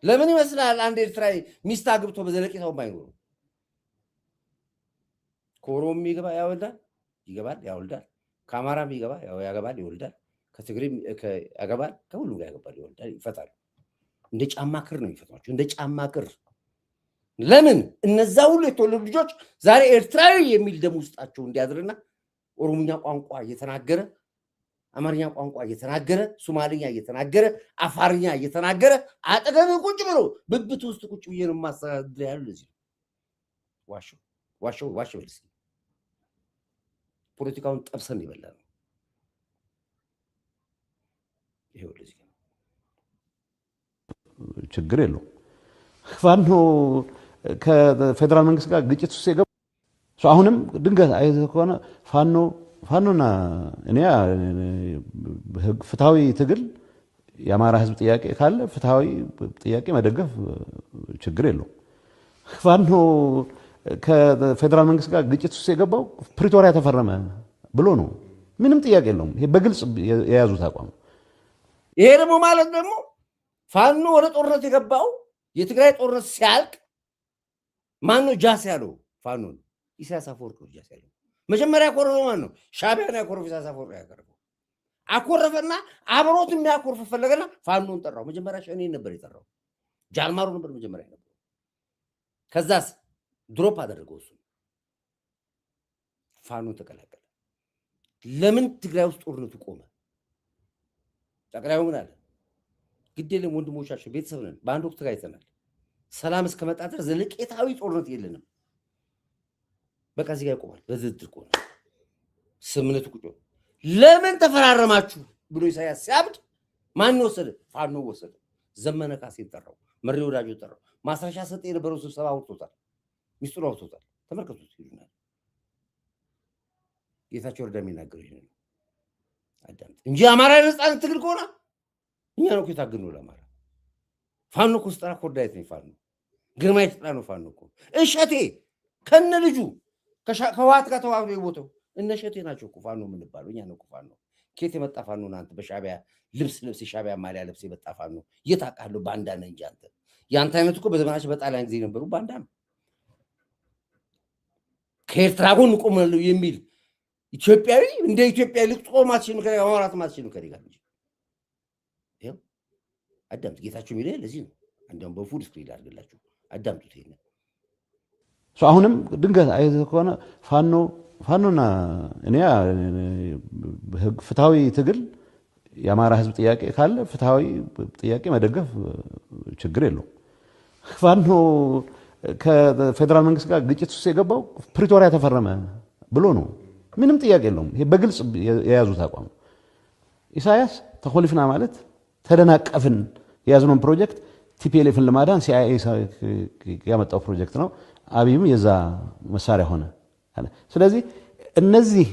ለምን ይመስላል አንድ ኤርትራዊ ሚስት አግብቶ በዘለቄታው ማይኖር? ከኦሮሞ ይገባ ያወልዳል፣ ይገባል፣ ያወልዳል። ከአማራም ይገባ ያገባል፣ ይወልዳል። ከትግሬም ያገባል፣ ከሁሉ ጋር ያገባል፣ ይወልዳል፣ ይፈታል። እንደ ጫማ ክር ነው የሚፈቷቸው፣ እንደ ጫማ ክር። ለምን እነዛ ሁሉ የተወለዱ ልጆች ዛሬ ኤርትራዊ የሚል ደም ውስጣቸው እንዲያድርና ኦሮሞኛ ቋንቋ እየተናገረ አማርኛ ቋንቋ እየተናገረ ሶማሊኛ እየተናገረ አፋርኛ እየተናገረ አጠገብ ቁጭ ብሎ ብብት ውስጥ ቁጭ ብዬ ነው ማስተዳደር ያለው። ለዚህ ዋሾ በልስ ፖለቲካውን ጠብሰን ይበላ ነው። ይሄው ለዚህ ችግር የለው። ፋኖ ከፌደራል መንግስት ጋር ግጭት ውስጥ የገባ አሁንም ድንገት አይተህ ከሆነ ፋኖና እኔ ፍትሃዊ ትግል የአማራ ህዝብ ጥያቄ ካለ ፍትሃዊ ጥያቄ መደገፍ ችግር የለው። ፋኖ ከፌደራል መንግስት ጋር ግጭት ውስጥ የገባው ፕሪቶሪያ ተፈረመ ብሎ ነው። ምንም ጥያቄ የለውም። ይሄ በግልጽ የያዙት አቋም። ይሄ ደግሞ ማለት ደግሞ ፋኖ ወደ ጦርነት የገባው የትግራይ ጦርነት ሲያልቅ ማነው ጃስ ያለው? ፋኖን ኢሳያስ አፈወርቂ ነው ጃስ ያለው። መጀመሪያ ያኮረፈው ማን ነው? ሻዕቢያን ያኮረፈው ኢሳያስ አፈወርቂ ያቀረበው። አኮረፈና አብሮት የሚያኮርፍ ፈለገና ፋኖን ጠራው። መጀመሪያ ሸኔን ነበር የጠራው፣ ጃልማሩ ነበር መጀመሪያ ነበር። ከዛስ ድሮፕ አደረገው እሱ። ፋኖን ተቀላቀለ። ለምን ትግራይ ውስጥ ጦርነቱ ቆመ? ጠቅላዩ ምን አለ? ግድ የለም ወንድሞቻችን ቤተሰብ ነን። በአንድ ወቅት ተጋይተናል። ሰላም እስከመጣ ድረስ ዘለቄታዊ ጦርነት የለንም። በቃ እዚህ ጋር ይቆማል። በድርድር ቆመ። ስምምነቱ ቁጭ ለምን ተፈራረማችሁ ብሎ ኢሳያስ ሲያብድ ማን ወሰደ? ፋኖ ወሰደ። ዘመነ ካሴን ጠራው፣ መሪ ወዳጆ ጠራው። ማስረሻ ሰጠ የነበረው ስብሰባ አውጥቶታል፣ ሚስጥሩ አውጥቶታል። ተመልከቱት ይሉናል። ጌታቸው ረዳ የሚናገረው ይሄን ነው። አዳምጥ እንጂ አማራ ነፃነት ትግል ከሆነ እኛ ነው የታገልነው ለአማራ። ፋኖ እኮ ስጠራ ኮርዳይት ነው። ፋኖ ግርማ ይስጥራ ነው። ፋኖ እኮ እሸቴ ከነ ልጁ ከህወሓት ጋር ተዋህዶ የቦተው እነሸቴ ናቸው እኮ ፋኖ የምንባለው እኛ ነው እኮ ፋኖ። ከየት የመጣ ፋኖ ነው አንተ? በሻቢያ ልብስ የሻቢያ ማሊያ ልብስ የመጣ ፋኖ የት አውቃለሁ? ባንዳ ነህ እንጂ አንተ። ያንተ አይነት እኮ በዘመናችን በጣሊያን ጊዜ ነበሩ ባንዳ ነው። ከኤርትራ ጎን ቆማለሁ የሚል ኢትዮጵያዊ እንደ ኢትዮጵያ ልትቆም አትችልም። ከማውራት አትችልም ከኔ ጋር እንጂ ይኸው አዳምጥ። ጌታቸው የሚለው ለዚህ ነው። እንደውም በፉል ስክሪን አድርግላችሁ አዳምጡት። ይሄን አሁንም ድንገት አይተህ ከሆነ ፋኖና እኔ ፍትሃዊ ትግል የአማራ ህዝብ ጥያቄ ካለ ፍትሃዊ ጥያቄ መደገፍ ችግር የለውም። ፋኖ ከፌደራል መንግስት ጋር ግጭት ውስጥ የገባው ፕሪቶሪያ ተፈረመ ብሎ ነው። ምንም ጥያቄ የለውም። ይሄ በግልጽ የያዙት አቋም። ኢሳያስ ተኮሊፍና ማለት ተደናቀፍን የያዝነውን ፕሮጀክት ቲፒኤልኤፍን ለማዳን ሲአይኤ ያመጣው ፕሮጀክት ነው። አብይም የዛ መሳሪያ ሆነ። ስለዚህ እነዚህ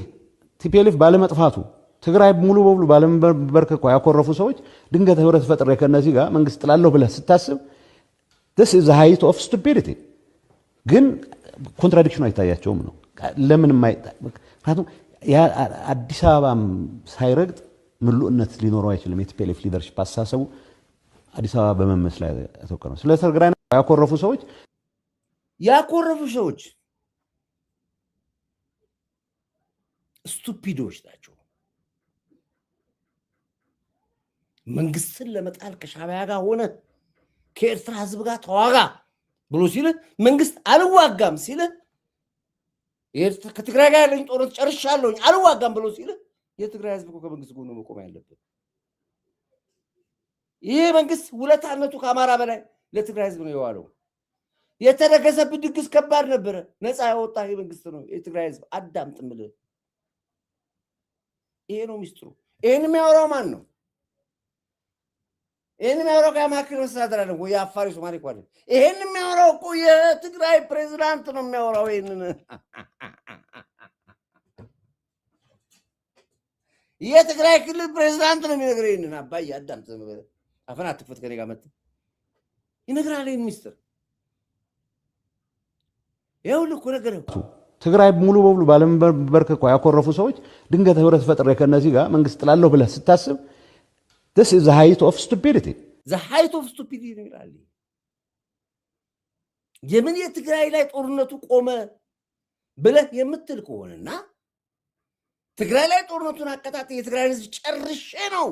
ቲፒኤልኤፍ ባለመጥፋቱ ትግራይ ሙሉ በሙሉ ባለመበርከኳ ያኮረፉ ሰዎች ድንገት ህብረት ፈጥሬ ከነዚህ ጋር መንግስት ጥላለሁ ብለህ ስታስብ this is the height of stupidity። ግን ኮንትራዲክሽኑ አይታያቸውም ነው። ለምን ምክንያቱም አዲስ አበባም ሳይረግጥ ምሉእነት ሊኖረው አይችልም። የቲፒኤልኤፍ ሊደርሺፕ አስተሳሰቡ አዲስ አበባ በመመስ ላይ ያተኮረ ነው። ስለ ትግራይ ያኮረፉ ሰዎች ስቱፒዶች ናቸው። መንግስትን ለመጣል ከሻቢያ ጋር ሆነ ከኤርትራ ህዝብ ጋር ተዋጋ ብሎ ሲል መንግስት አልዋጋም ሲል ከትግራይ ጋር ያለኝ ጦርነት ጨርሻለሁ አልዋጋም ብሎ ሲል የትግራይ ህዝብ እኮ ከመንግስት ጎን መቆም ያለበት። ይሄ መንግስት ውለታነቱ ከአማራ በላይ ለትግራይ ህዝብ ነው የዋለው። የተደገሰበት ድግስ ከባድ ነበረ። ነፃ ያወጣ ይሄ መንግስት ነው የትግራይ ህዝብ። አዳምጥ ምልህ ይሄ ነው ሚስጥሩ። ይሄን የሚያወራው ማን ነው? ይሄን የሚያወራው ከማክሮ መስተዳድር አይደለም ወይ? የአፋር ሶማሌ እኮ አይደለም። ይሄን የሚያወራው እኮ የትግራይ ፕሬዝዳንት ነው የሚያወራው። ይሄንን የትግራይ ክልል ፕሬዝዳንት ነው የሚነግረው። ይሄንን አባዬ አዳምጥ፣ አፈና አትክፈት። ከኔ ጋር መጥተህ ይነግራል ይሄን ሚስጥር። ይኸውልህ እኮ ነገረው። ትግራይ ሙሉ በሙሉ ባለመበርከኳ ያኮረፉ ሰዎች ድንገት ህብረት ፈጥሬ ከነዚህ ጋር መንግስት ጥላለሁ ብለህ ስታስብ this is the height of stupidity። the height of stupidity ይላል። የምን የትግራይ ላይ ጦርነቱ ቆመ ብለህ የምትል ከሆነና ትግራይ ላይ ጦርነቱን አቀጣጥ የትግራይ ህዝብ ጨርሼ ነው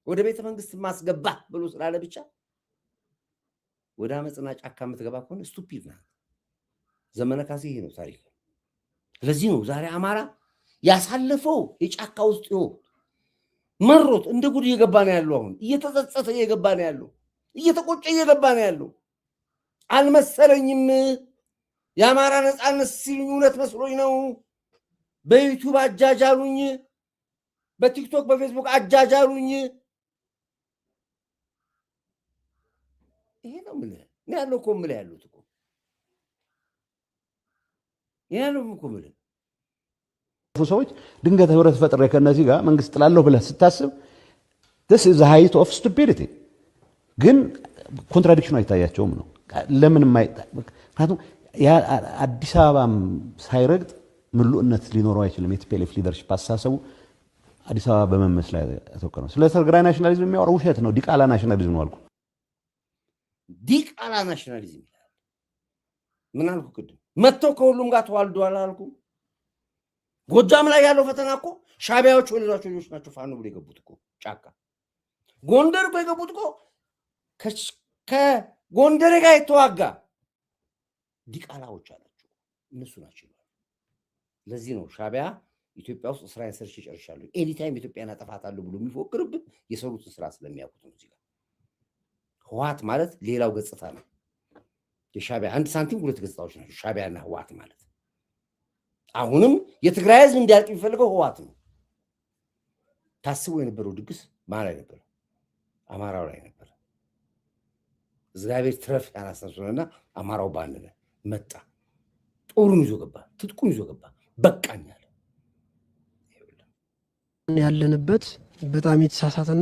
ወደ ቤተ መንግስት ማስገባ ብሎ ስላለ ብቻ ወደ አመጽና ጫካ የምትገባ ከሆነ ስቱፒድ ነህ። ዘመነ ካሴ ይሄ ነው ታሪክ። ስለዚህ ነው ዛሬ አማራ ያሳለፈው የጫካ ውስጥ መሮት እንደ ጉድ እየገባ ነው ያለው። አሁን እየተጸጸተ እየገባ ነው ያለው። እየተቆጨ እየገባ ነው ያለው። አልመሰለኝም። የአማራ ነፃነት ሲሉኝ እውነት መስሎኝ ነው። በዩቲዩብ አጃጃሉኝ፣ በቲክቶክ በፌስቡክ አጃጃሉኝ። ይሄ ነው ምን ያለው እኮ ምን ያሉት እኮ ያለው እኮ ምን ሰዎች ድንገት ህብረት ፈጥሬ ከነዚህ ጋር መንግስት ጥላለሁ ብለህ ስታስብ this is the height of stupidity። ግን ኮንትራዲክሽኑ አይታያቸውም ነው። ለምን ምክንያቱም አዲስ አበባም ሳይረግጥ ምሉእነት ሊኖረው አይችልም። የቲፒኤልኤፍ ሊደርሺፕ አስተሳሰቡ አዲስ አበባ በመመስ ላይ ያተኮረ ነው። ስለ ትግራይ ናሽናሊዝም የሚያወራው ውሸት ነው። ዲቃላ ናሽናሊዝም ነው አልኩ። ዲቃላ ናሽናሊዝም ይላል። ምን አልኩ ቅድም? መጥተው ከሁሉም ጋር ተዋልደዋል አልኩ። ጎጃም ላይ ያለው ፈተና እኮ ሻቢያዎች ወለዷቸው ልጆች ናቸው ፋኖ ብሎ የገቡት እኮ ጫካ። ጎንደር እኮ የገቡት እኮ ከጎንደር ጋር የተዋጋ ዲቃላዎች አላቸው እነሱ ናቸው። ለዚህ ነው ሻቢያ ኢትዮጵያ ውስጥ እስራኤል ሰርች ይጨርሻለሁ ኤኒታይም ኢትዮጵያን አጠፋታለሁ ብሎ የሚፎክርብህ የሰሩትን ስራ ስለሚያውቁት ነው። እዚህ ጋር ህወሓት ማለት ሌላው ገጽታ ነው። የሻቢያ አንድ ሳንቲም ሁለት ገጽታዎች ናቸው ሻቢያና ህወሓት ማለት። አሁንም የትግራይ ህዝብ እንዲያልቅ የሚፈልገው ህወሓት ነው። ታስቦ የነበረው ድግስ ማን ላይ ነበር? አማራው ላይ ነበር። እግዚአብሔር ትረፍ ያናሰሱና አማራው ባንነ መጣ። ጦሩን ይዞ ገባ፣ ትጥቁን ይዞ ገባ። በቃኛል። ያለንበት በጣም የተሳሳተና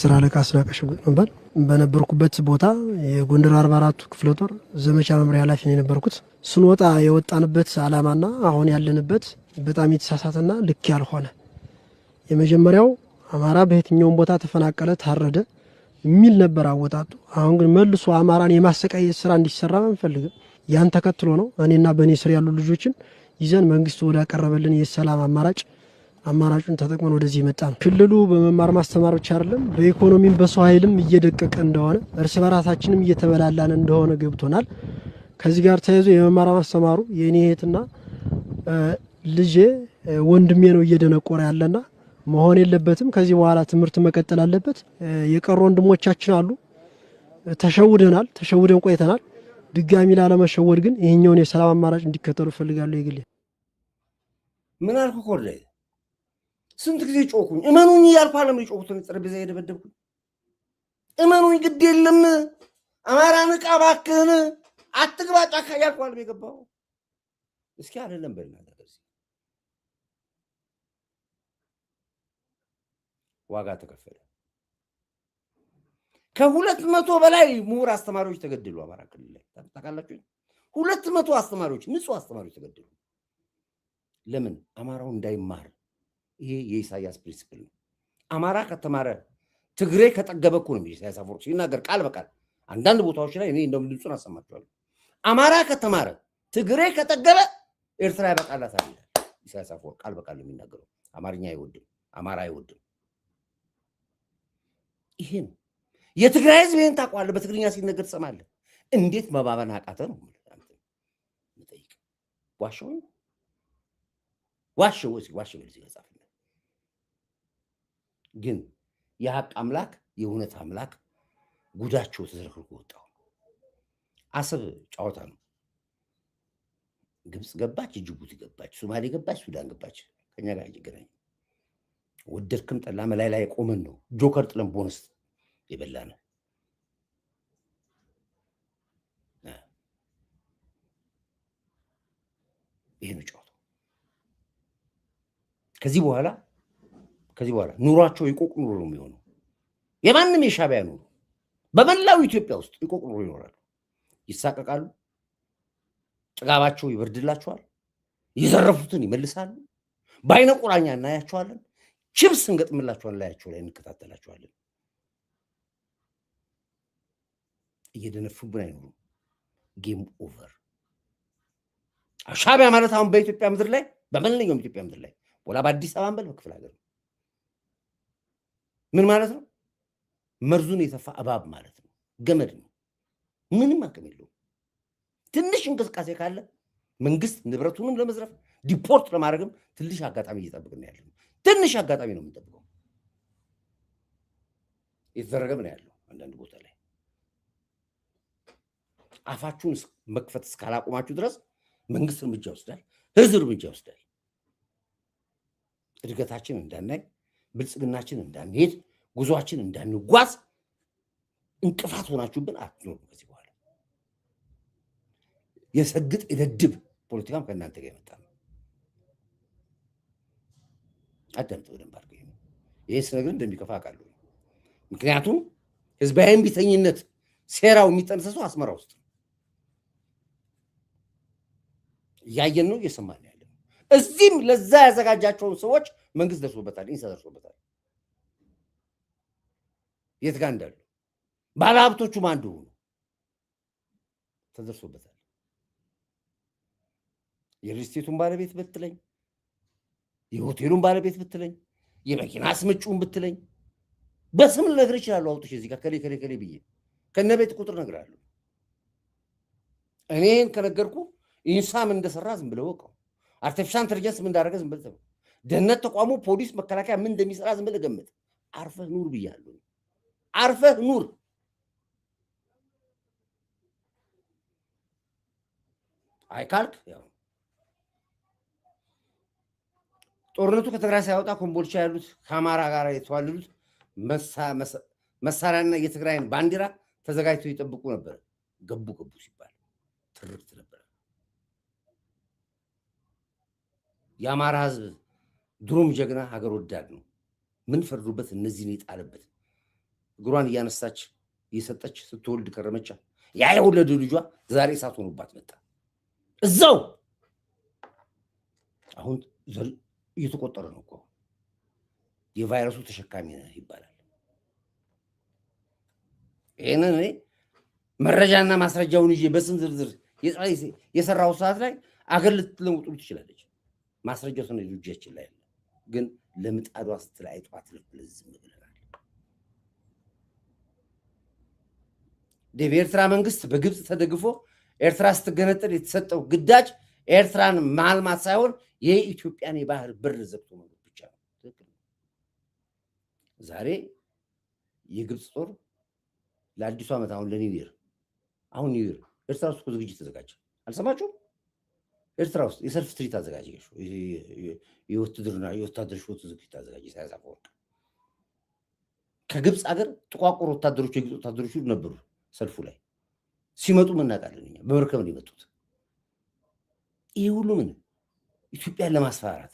10 አለቃ አስናቀሽ ነበር። በነበርኩበት ቦታ የጎንደር 44 ክፍለ ጦር ዘመቻ መምሪያ ኃላፊ ነው የነበርኩት። ስንወጣ የወጣንበት ዓላማና አሁን ያለንበት በጣም የተሳሳተና ልክ ያልሆነ የመጀመሪያው አማራ በየትኛውም ቦታ ተፈናቀለ፣ ታረደ የሚል ነበር አወጣጡ። አሁን ግን መልሶ አማራን የማሰቃየት ስራ እንዲሰራ አንፈልግም። ያን ተከትሎ ነው እኔና በእኔ ስር ያሉ ልጆችን ይዘን መንግስቱ ወደ ያቀረበልን የሰላም አማራጩን ተጠቅመን ወደዚህ መጣ ነው። ክልሉ በመማር ማስተማር ብቻ አይደለም በኢኮኖሚም በሰው ኃይልም እየደቀቀ እንደሆነ እርስ በራሳችንም እየተበላላን እንደሆነ ገብቶናል። ከዚህ ጋር ተያይዞ የመማር ማስተማሩ የኔ እህትና ልጄ ወንድሜ ነው እየደነቆረ ያለና መሆን የለበትም። ከዚህ በኋላ ትምህርት መቀጠል አለበት። የቀሩ ወንድሞቻችን አሉ። ተሸውደን ቆይተናል። ድጋሚ ላለመሸወድ ግን ይሄኛውን የሰላም አማራጭ እንዲከተሉ ፈልጋለሁ። ይግል ምን አልኩ ኮርላይ ስንት ጊዜ ጮኩኝ። እመኑኝ እያልኩ አለም የጮኩትን ጠረጴዛ የደበደብኩኝ እመኑኝ፣ ግድ የለም አማራ ንቃ እባክህን አትግባ ጫካ እያልኩ አለም የገባው። እስኪ አይደለም በእናትህ ዋጋ ተከፈለ። ከ200 በላይ ምሁር አስተማሪዎች ተገደሉ። አማራ ክልል ላይ ታውቃላችሁ። 200 አስተማሪዎች ንጹህ አስተማሪዎች ተገደሉ። ለምን? አማራው እንዳይማር። ይሄ የኢሳያስ ፕሪንሲፕል ነው። አማራ ከተማረ ትግሬ ከጠገበ እኮ ነው ኢሳያስ አፈወርቂ ሲናገር ቃል በቃል አንዳንድ ቦታዎች ላይ እኔ እንደውም ድምፁን አሰማችኋለሁ። አማራ ከተማረ ትግሬ ከጠገበ ኤርትራ ያበቃላታል ይላል ኢሳያስ አፈወርቂ ቃል በቃል ነው የሚናገረው። አማርኛ አይወድም፣ አማራ አይወድም። ይሄ ነው የትግራይ ህዝብ። ይሄን ታውቀዋለህ። በትግርኛ ሲነገር ትሰማለህ። እንዴት መባበን አቃተ ነው የምጠይቅ። ዋሸው እዚህ መጽሐፍ ግን የሀቅ አምላክ የእውነት አምላክ ጉዳቸው ተዘርክርኮ ወጣው። አሰብ ጨዋታ ነው። ግብፅ ገባች፣ ጅቡቲ ገባች፣ ሶማሌ ገባች፣ ሱዳን ገባች። ከኛ ጋር አይገናኝ። ወደድክም ጠላ መላይ ላይ ቆመን ነው ጆከር ጥለን ቦነስ የበላነ። ይሄ ነው ጨዋታው። ከዚህ በኋላ ኑሯቸው የቆቅ ኑሮ ነው የሚሆነው። የማንም የሻዕቢያ ኑሮ በመላው ኢትዮጵያ ውስጥ የቆቅ ኑሮ ይኖራሉ። ይሳቀቃሉ፣ ጥጋባቸው ይበርድላቸዋል፣ የዘረፉትን ይመልሳሉ። በአይነ ቁራኛ እናያቸዋለን። ችብስ እንገጥምላቸዋለን፣ ላያቸው ላይ እንከታተላቸዋለን። እየደነፉብን አይኖሩም። ጌም ኦቨር። ሻዕቢያ ማለት አሁን በኢትዮጵያ ምድር ላይ በመለኛውም ኢትዮጵያ ምድር ላይ ወላ በአዲስ አበባ በል በክፍለ ሀገር ምን ማለት ነው? መርዙን የተፋ እባብ ማለት ነው። ገመድ ነው። ምንም አቅም የለውም። ትንሽ እንቅስቃሴ ካለ መንግስት ንብረቱንም ለመዝረፍ ዲፖርት ለማድረግም ትንሽ አጋጣሚ እየጠበቅን ያለ ነው። ትንሽ አጋጣሚ ነው የምንጠብቀው። የተደረገም ነው ያለው አንዳንድ ቦታ ላይ። አፋችሁን መክፈት እስካላቆማችሁ ድረስ መንግስት እርምጃ ይወስዳል፣ ህዝብ እርምጃ ይወስዳል። እድገታችን እንዳናይ፣ ብልጽግናችን እንዳንሄድ፣ ጉዟችን እንዳንጓዝ እንቅፋት ሆናችሁብን አትኖሩም። ከዚህ በኋላ የሰግጥ የደድብ ፖለቲካም ከእናንተ ጋር የመጣ ነው። አዳምጥ በደንብ አድርገህ። ይሄ ስነግርህ እንደሚከፋ አውቃለሁ። ምክንያቱም ህዝባዊ እምቢተኝነት ሴራው የሚጠነሰሰው አስመራ ውስጥ እያየን ነው፣ እየሰማን ያለ ነው። እዚህም ለዛ ያዘጋጃቸውን ሰዎች መንግስት ደርሶበታል፣ ኢንሳ ደርሶበታል። የት ጋር እንዳሉ ባለሀብቶቹም አንዱ ሆኑ ተደርሶበታል። የሪስቴቱን ባለቤት ብትለኝ፣ የሆቴሉን ባለቤት ብትለኝ፣ የመኪና አስመጪውን ብትለኝ በስም ልነግር ይችላሉ። አውጥቼ እዚህ ጋር ከሌ ብዬ ከነቤት ቁጥር እነግርሃለሁ። እኔን ከነገርኩ ኢንሳም እንደሰራ ዝም ብለህ ወቀው። አርቲፊሻል ኢንተለጀንስ ምን እንዳደረገ ዝም ብለህ ተው። ደህንነት ተቋሙ፣ ፖሊስ፣ መከላከያ ምን እንደሚሰራ ዝም ብለህ ገምት። አርፈህ ኑር ብያለሁ። አርፈህ ኑር። አይካልክ ያው ጦርነቱ ከትግራይ ሳይወጣ ኮምቦልቻ ያሉት ከአማራ ጋር የተዋለሉት መሳሪያና የትግራይን ባንዲራ ተዘጋጅተው ይጠብቁ ነበር። ገቡ ሲባል ትርክት ነበር። የአማራ ህዝብ ድሮም ጀግና ሀገር ወዳድ ነው። ምን ፈርዱበት? እነዚህን የጣለበት እግሯን እያነሳች እየሰጠች ስትወልድ ከረመቻ። ያ የወለዱ ልጇ ዛሬ እሳት ሆኖባት መጣ እዛው። አሁን እየተቆጠረ ነው እኮ የቫይረሱ ተሸካሚ ነህ ይባላል። ይሄንን እኔ መረጃና ማስረጃውን ይዤ በስም ዝርዝር የሰራው ሰዓት ላይ አገር ልትለውጡ ትችላለች። ማስረጃው ሰነ ልጆቻችን ላይ ግን ለምጣዷ ስትል አይጧት ለዝም ብለናል። የኤርትራ መንግስት በግብፅ ተደግፎ ኤርትራ ስትገነጠል የተሰጠው ግዳጅ ኤርትራን ማልማት ሳይሆን የኢትዮጵያን የባህር በር ዘግቶ ነው ብቻ ነው። ዛሬ የግብፅ ጦር ለአዲሱ ዓመት አሁን ለኒው ይር አሁን ኒው ይር ኤርትራ ውስጥ ዝግጅት ተዘጋጀ። አልሰማችሁም? ኤርትራ ውስጥ የሰልፍ ትርኢት አዘጋጀ። የወታደሮች ፎቶ ዝግጅት አዘጋጀ። ኢሳያስ አፈወርቂ ከግብፅ ሀገር ጥቋቁር ወታደሮች የግብፅ ወታደሮች ነበሩ ሰልፉ ላይ ሲመጡ እናውቃለን። እኛ በመርከብ ነው የመጡት። ይሄ ሁሉ ምን ኢትዮጵያን ለማስፈራራት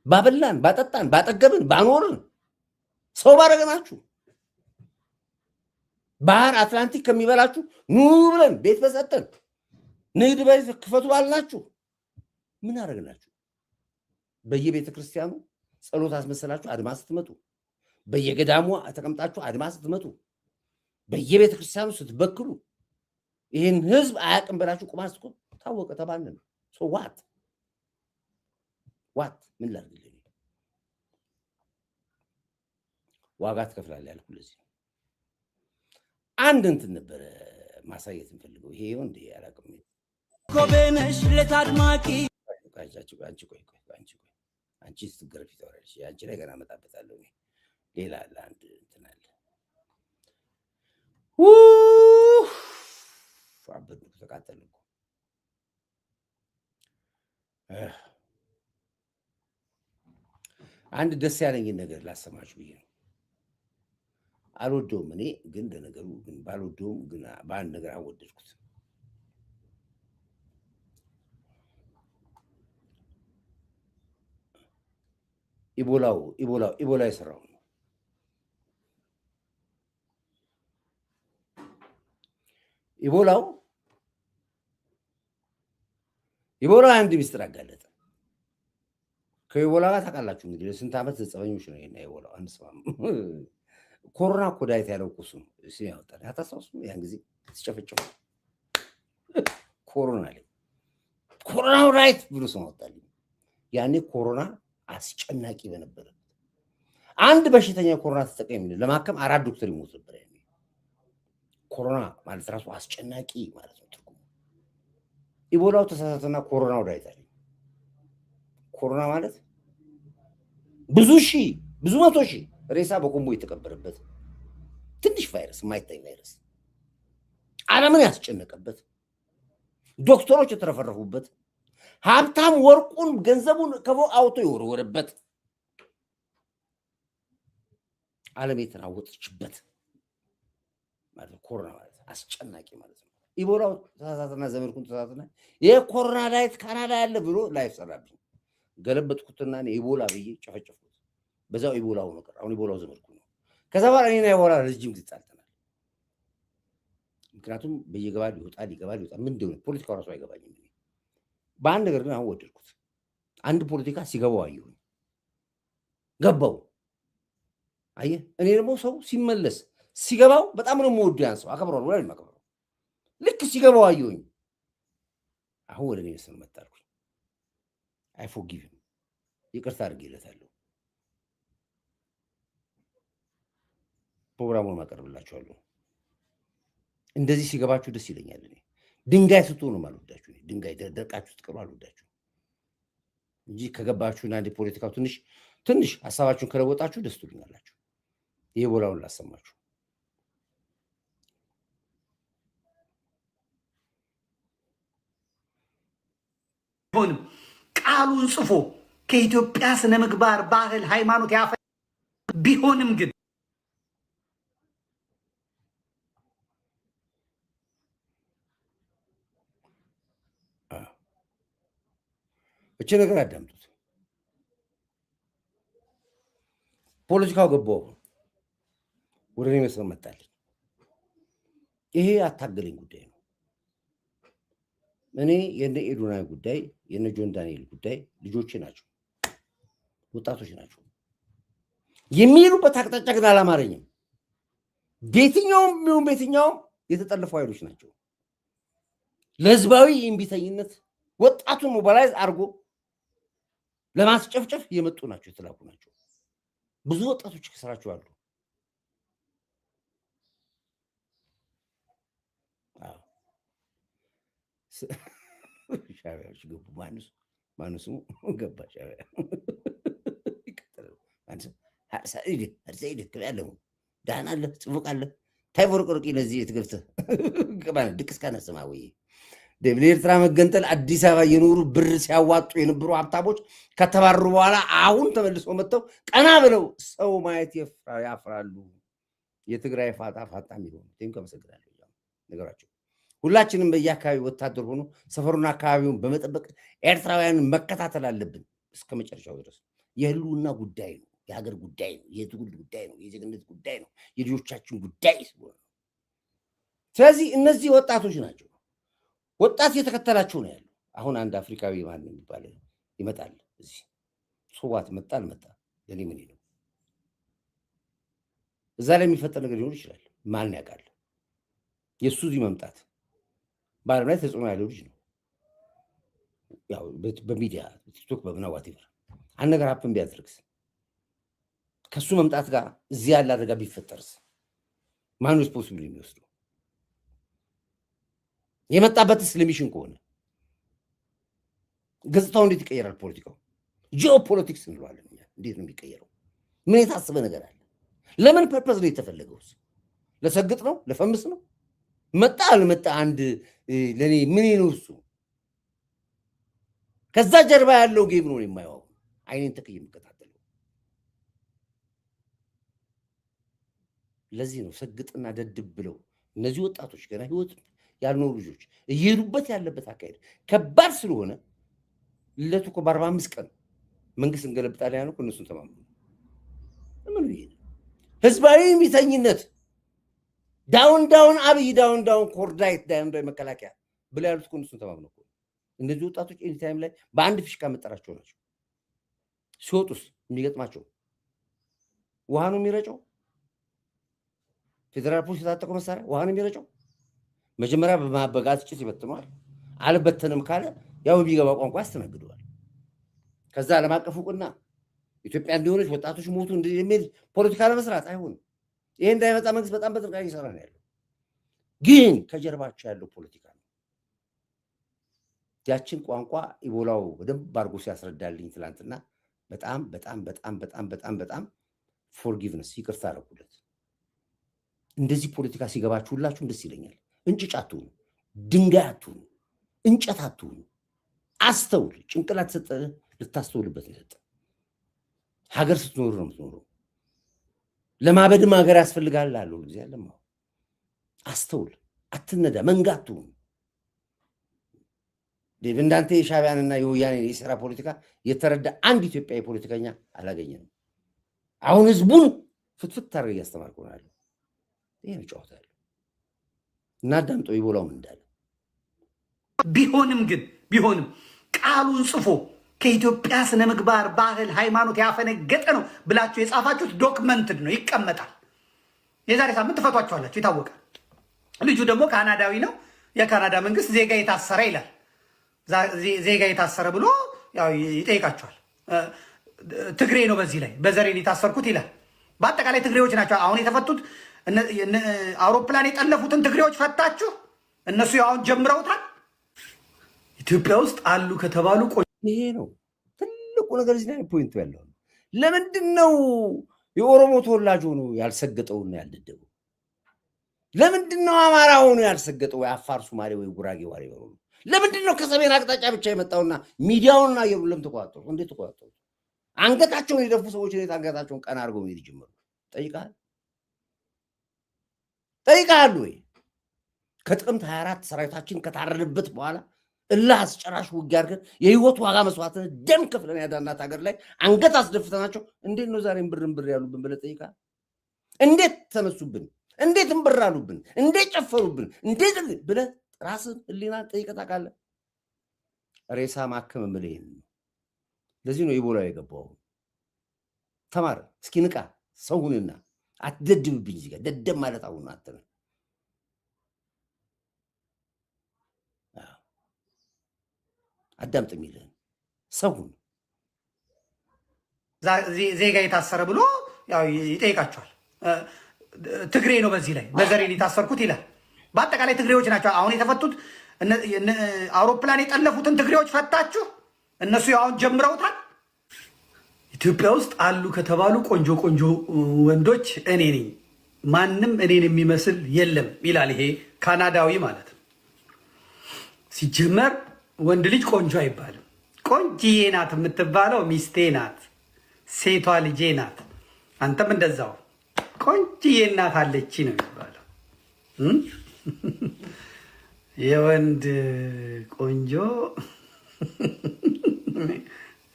ባበላን፣ ባጠጣን፣ ባጠገብን፣ ባኖርን ሰው ባረገናችሁ ባህር አትላንቲክ ከሚበላችሁ ኑ ብለን ቤት በሰጠን ንግድ ቤት ክፈቱ ባልናችሁ ምን አረግናችሁ? በየቤተ ክርስቲያኑ ጸሎት አስመሰላችሁ አድማ ስትመጡ፣ በየገዳሙ ተቀምጣችሁ አድማ ስትመጡ፣ በየቤተ ክርስቲያኑ ስትበክሉ፣ ይህን ህዝብ አያውቅም ብላችሁ ቁማር ስትቆም ታወቀ ተባልን። ዋት ምን ላድርግልህ? ዋጋ ትከፍላለህ ያልኩህ ለዚህ አንድ እንትን ነበረ ማሳየት እንፈልገው። ይሄ ይሁን እንዴ አላውቅም። ኮበነሽ ለታድማቂ አንቺ ስትገረፊ ተወራለሽ። አንቺ ላይ ገና እመጣበታለሁ። ሌላ አለ አንድ እንትን አለ። አበዱ ተቃጠለ እኮ አንድ ደስ ያለኝን ነገር ላሰማችሁ ብዬ ነው። አልወደውም እኔ ግን ለነገሩ ግን ባልወደውም ግን በአንድ ነገር አወደድኩት። ኢቦላ የሰራው ነው። ኢቦላ አንድ ሚስጥር አጋለጠ። ከኢቦላ ጋር ታውቃላችሁ እንግዲህ ለስንት ዓመት ጸበኞች ነው ይሄን ኢቦላ አንስማም። ኮሮና እኮ ዳይት ያለው እኮ እሱ ነው። እሱ ያወጣል። አታስታውሱም? ያን ጊዜ ሲጨፈጨፉ ኮሮና ዳይት ብሎ ስም አወጣልኝ። ያኔ ኮሮና አስጨናቂ በነበረ አንድ በሽተኛ ኮሮና ተጠቀም ለማከም 4 ዶክተር ይሞት ነበር። ያኔ ኮሮና ማለት ራሱ አስጨናቂ ማለት ነው ትርጉሙ። ኢቦላው ተሳሳተና ኮሮናው ዳይት አለ። ኮሮና ማለት ብዙ መቶ ሺህ ሬሳ በኮምቦ የተቀበረበት ትንሽ ቫይረስ፣ የማይታይ ቫይረስ ዓለምን ያስጨነቀበት፣ ዶክተሮች የተረፈረፉበት፣ ሀብታም ወርቁን ገንዘቡን ከፎቅ አውጥቶ የወረወረበት፣ ዓለም የተናወጠችበት ማለት ኮሮና ማለት አስጨናቂ ማለት ነው። ኢቦላው ተሳሳተና ዘመድኩን ተሳሳተና የኮሮና ዳይት ካናዳ ያለ ብሎ ላይፍ ሰራብኝ። ገለበጥኩትና ኢቦላ ብዬ ጨፈጨፍኩት። በዛው ኢቦላው ነው ቀር። አሁን ኢቦላው ዘመድኩ ነው። ከዛ በኋላ እኔና ኢቦላ ረጅም ጊዜ ተጣልተናል። ምክንያቱም በየገባል ይወጣል ምን እንደሆነ ፖለቲካው ራሱ አይገባኝም። በአንድ ነገር ግን አሁን ወደድኩት። አንድ ፖለቲካ ሲገባው አየሁኝ፣ ገባው። አየህ፣ እኔ ደግሞ ሰው ሲመለስ ሲገባው በጣም ነው የምወደው። ያን ሰው አከብረዋለሁ፣ ወላሂ ማከብረው። ልክ ሲገባው አየሁኝ። አሁን ወደ እኔ መስመር መጣልኩኝ። አይ ፎርጊቭ ሂም፣ ይቅርታ አድርጌለታለሁ። ፕሮግራሙን ማቀርብላችኋለሁ። እንደዚህ ሲገባችሁ ደስ ይለኛል። እኔ ድንጋይ ስትሆኑ አልወዳችሁ። ድንጋይ ደርቃችሁ ስትቀሩ አልወዳችሁ እንጂ ከገባችሁና አንድ ፖለቲካው ትንሽ ሀሳባችሁን ከለወጣችሁ ደስ ትሉኛላችሁ። ይሄ ቦላውን ላሰማችሁ። ሆንም ቃሉን ጽፎ ከኢትዮጵያ ስነ ምግባር፣ ባህል፣ ሃይማኖት ያፈ ቢሆንም ግን እቺ ነገር አዳምጡት። ፖለቲካው ገባው ወደ እኔ መስመር መጣልኝ። ይሄ አታገለኝ ጉዳይ ነው። እኔ የነ ኤዶናይ ጉዳይ የነ ጆን ዳንኤል ጉዳይ ልጆቼ ናቸው፣ ወጣቶች ናቸው። የሚሄዱበት አቅጣጫ ግን አላማረኝም። በየትኛውም የተጠለፉ ኃይሎች ናቸው። ለህዝባዊ እምቢተኝነት ወጣቱን ሞባላይዝ አድርጎ ለማስጨፍጨፍ የመጡ ናቸው፣ የተላኩ ናቸው። ብዙ ወጣቶች ከስራቸው አሉ። ሻዕቢያዎች ገቡ። ማንሱ ገባ ሻዕቢያ ያለው ዳህና አለ ጽቡቅ አለ ታይ ወርቆርቂ ለዚህ የትገብተ ገባነ ድቅስ ካነስማ ወይ ለኤርትራ መገንጠል አዲስ አበባ የኖሩ ብር ሲያዋጡ የነበሩ ሀብታሞች ከተባረሩ በኋላ አሁን ተመልሶ መጥተው ቀና ብለው ሰው ማየት ያፍራሉ። የትግራይ ፋጣ የሚሆኑ ከመሰግናለሁ ነገራቸው። ሁላችንም በየአካባቢ ወታደር ሆኖ ሰፈሩና አካባቢውን በመጠበቅ ኤርትራውያንን መከታተል አለብን እስከ መጨረሻው ድረስ። የህልውና ጉዳይ ነው፣ የሀገር ጉዳይ ነው፣ የትውልድ ጉዳይ ነው፣ የዜግነት ጉዳይ ነው፣ የልጆቻችን ጉዳይ ስለሆነ ስለዚህ እነዚህ ወጣቶች ናቸው። ወጣት የተከተላቸው ነው ያለው። አሁን አንድ አፍሪካዊ ማን የሚባል ይመጣል እዚህ ሶዋት መጣ አልመጣ ለኔ ምን ነው እዛ ላይ የሚፈጠር ነገር ሊሆን ይችላል። ማን ያውቃል? የሱ እዚህ መምጣት በዓለም ላይ ተጽዕኖ ያለው ልጅ ነው። ያው በሚዲያ ቲክቶክ በምናዋት ይፈር አንድ ነገር ሀፕን ቢያደርግስ ከሱ መምጣት ጋር እዚህ ያለ አደጋ ቢፈጠርስ ማን ሪስፖንሲብል የሚወስደው? የመጣበትስ ለሚሽን ከሆነ ገጽታው እንዴት ይቀየራል? ፖለቲካው ጂኦፖለቲክስ እንለዋለን እኛ። እንዴት ነው የሚቀየረው? ምን የታሰበ ነገር አለ? ለምን ፐርፐዝ ነው የተፈለገውስ? ለሰግጥ ነው? ለፈምስ ነው? መጣ አልመጣ አንድ ለኔ ምን ነው እሱ? ከዛ ጀርባ ያለው ጌም ነው የማየው። አይኔን ተከየ የምከታተለው ለዚህ ነው። ሰግጥና ደድብ ብለው እነዚህ ወጣቶች ገና ህይወት ያልኖሩ ልጆች እየሄዱበት ያለበት አካሄድ ከባድ ስለሆነ ለቱ እኮ በ45 ቀን መንግስት እንገለብጣለን ያለው እነሱን ተማምኑ። ምን ይሄ ህዝባዊ ሚተኝነት ዳውን አብይ ዳውን ኮርዳይት ዳውን መከላከያ ብላ ያሉት እነሱን ተማምኑ። እነዚህ ወጣቶች ኤኒ ታይም ላይ በአንድ ፊሽካ መጠራቸው ናቸው። ሲወጡስ የሚገጥማቸው ውሃ ነው የሚረጨው። ፌደራል ፖሊስ የታጠቀው መሳሪያ ውሃ ነው የሚረጨው። መጀመሪያ በማበጋዝ ጭስ ይበትነዋል። አልበተንም ካለ ያው ቢገባ ቋንቋ ያስተናግደዋል። ከዛ ዓለም አቀፍ እውቅና ኢትዮጵያ እንደሆነች ወጣቶች ሞቱ እንደሚል ፖለቲካ ለመስራት አይሆንም። ይሄ እንዳይመጣ መንግስት በጣም በጥንቃቄ እየሰራ ነው ያለው። ግን ከጀርባቸው ያለው ፖለቲካ ነው። ያችን ቋንቋ ኢቦላው በደንብ አድርጎ ሲያስረዳልኝ ትላንትና በጣም ፎርጊቭነስ ይቅርታ አደረኩለት። እንደዚህ ፖለቲካ ሲገባችሁ ሁላችሁም ደስ ይለኛል። እንጭጭ አትሁኑ፣ ድንጋይ አትሁኑ፣ እንጨት አትሁኑ። አስተውል። ጭንቅላት ሰጠ ልታስተውልበት ነው የሰጠ። ሀገር ስትኖሩ ነው የምትኖረው። ለማበድም ሀገር ያስፈልጋል አለው ጊዜ ያለም። አስተውል፣ አትነዳ፣ መንጋ አትሁኑ። እንዳንተ የሻዕቢያንና የወያኔ የሴራ ፖለቲካ የተረዳ አንድ ኢትዮጵያዊ ፖለቲከኛ አላገኘንም። አሁን ህዝቡን ፍትፍት ታደርገህ እያስተማርኩ ነው ያለው። ይሄ ነው ጨዋታ። እናዳምጠው ይቦላውም እንዳለ ቢሆንም ቃሉን ጽፎ ከኢትዮጵያ ስነ ምግባር፣ ባህል፣ ሃይማኖት ያፈነገጠ ነው ብላችሁ የጻፋችሁት ዶክመንትድ ነው፣ ይቀመጣል። የዛሬ ሳምንት ትፈቷችኋላችሁ፣ ይታወቃል። ልጁ ደግሞ ካናዳዊ ነው። የካናዳ መንግስት ዜጋ የታሰረ ይላል። ዜጋ የታሰረ ብሎ ያው ይጠይቃቸዋል። ትግሬ ነው፣ በዚህ ላይ በዘሬን የታሰርኩት ይላል። በአጠቃላይ ትግሬዎች ናቸው አሁን የተፈቱት። አውሮፕላን የጠለፉትን ትግሬዎች ፈታችሁ፣ እነሱ አሁን ጀምረውታል። ኢትዮጵያ ውስጥ አሉ ከተባሉ ይሄ ነው ትልቁ ነገር። እዚህ ላይ ፖይንቱ ያለው ለምንድን ነው የኦሮሞ ተወላጅ ሆኖ ያልሰገጠውና ያልደደበው? ለምንድን ነው አማራ ሆኖ ያልሰገጠው? ወይ አፋር፣ ሶማሌ ወይ ጉራጌ ዋሪ ነው? ለምንድን ነው ከሰሜን አቅጣጫ ብቻ የመጣውና ሚዲያውንና አየሩን ለምን ተቆጣጠሩ? እንዴት ተቆጣጠሩ? አንገታቸውን የደፉ ሰዎች እንዴት አንገታቸውን ቀና አድርገው መሄድ ጀመሩ? ጠይቃሉ ወይ? ከጥቅምት 24 ሰራዊታችን ከታረደበት በኋላ እላህ አስጨራሽ ውጊያ አድርገን የህይወት ዋጋ መስዋዕትን ደም ከፍለን ያዳናት ሀገር ላይ አንገት አስደፍተናቸው እንዴት ነው ዛሬም ብር ያሉብን ብለህ ጠይቃ። እንዴት ተነሱብን? እንዴት እንብር አሉብን? እንዴት ጨፈሩብን? እንዴት ብለህ ራስን ህሊና ጠይቀህ ታውቃለህ? ሬሳ ማከም የምልህ ይሄን ነው። ለዚህ ነው ኢቦላ የገባው። ተማር እስኪ ንቃ፣ ሰው ሁንና አትደድብብኝ። እዚህ ጋር ደደብ ማለት አሁን አትነ አዳምጥ የሚልህን ሰው ሁን። ዜጋ የታሰረ ብሎ ያው ይጠይቃቸዋል። ትግሬ ነው በዚህ ላይ በዘሬን የታሰርኩት ይላል። በአጠቃላይ ትግሬዎች ናቸው አሁን የተፈቱት። አውሮፕላን የጠለፉትን ትግሬዎች ፈታችሁ። እነሱ ያው አሁን ጀምረውታል። ኢትዮጵያ ውስጥ አሉ ከተባሉ ቆንጆ ቆንጆ ወንዶች እኔ ነኝ፣ ማንም እኔን የሚመስል የለም ይላል። ይሄ ካናዳዊ ማለት ነው። ሲጀመር ወንድ ልጅ ቆንጆ አይባልም። ቆንጂዬ ናት የምትባለው ሚስቴ ናት፣ ሴቷ ልጄ ናት። አንተም እንደዛው ቆንጂዬ እናት አለች ነው የሚባለው። የወንድ ቆንጆ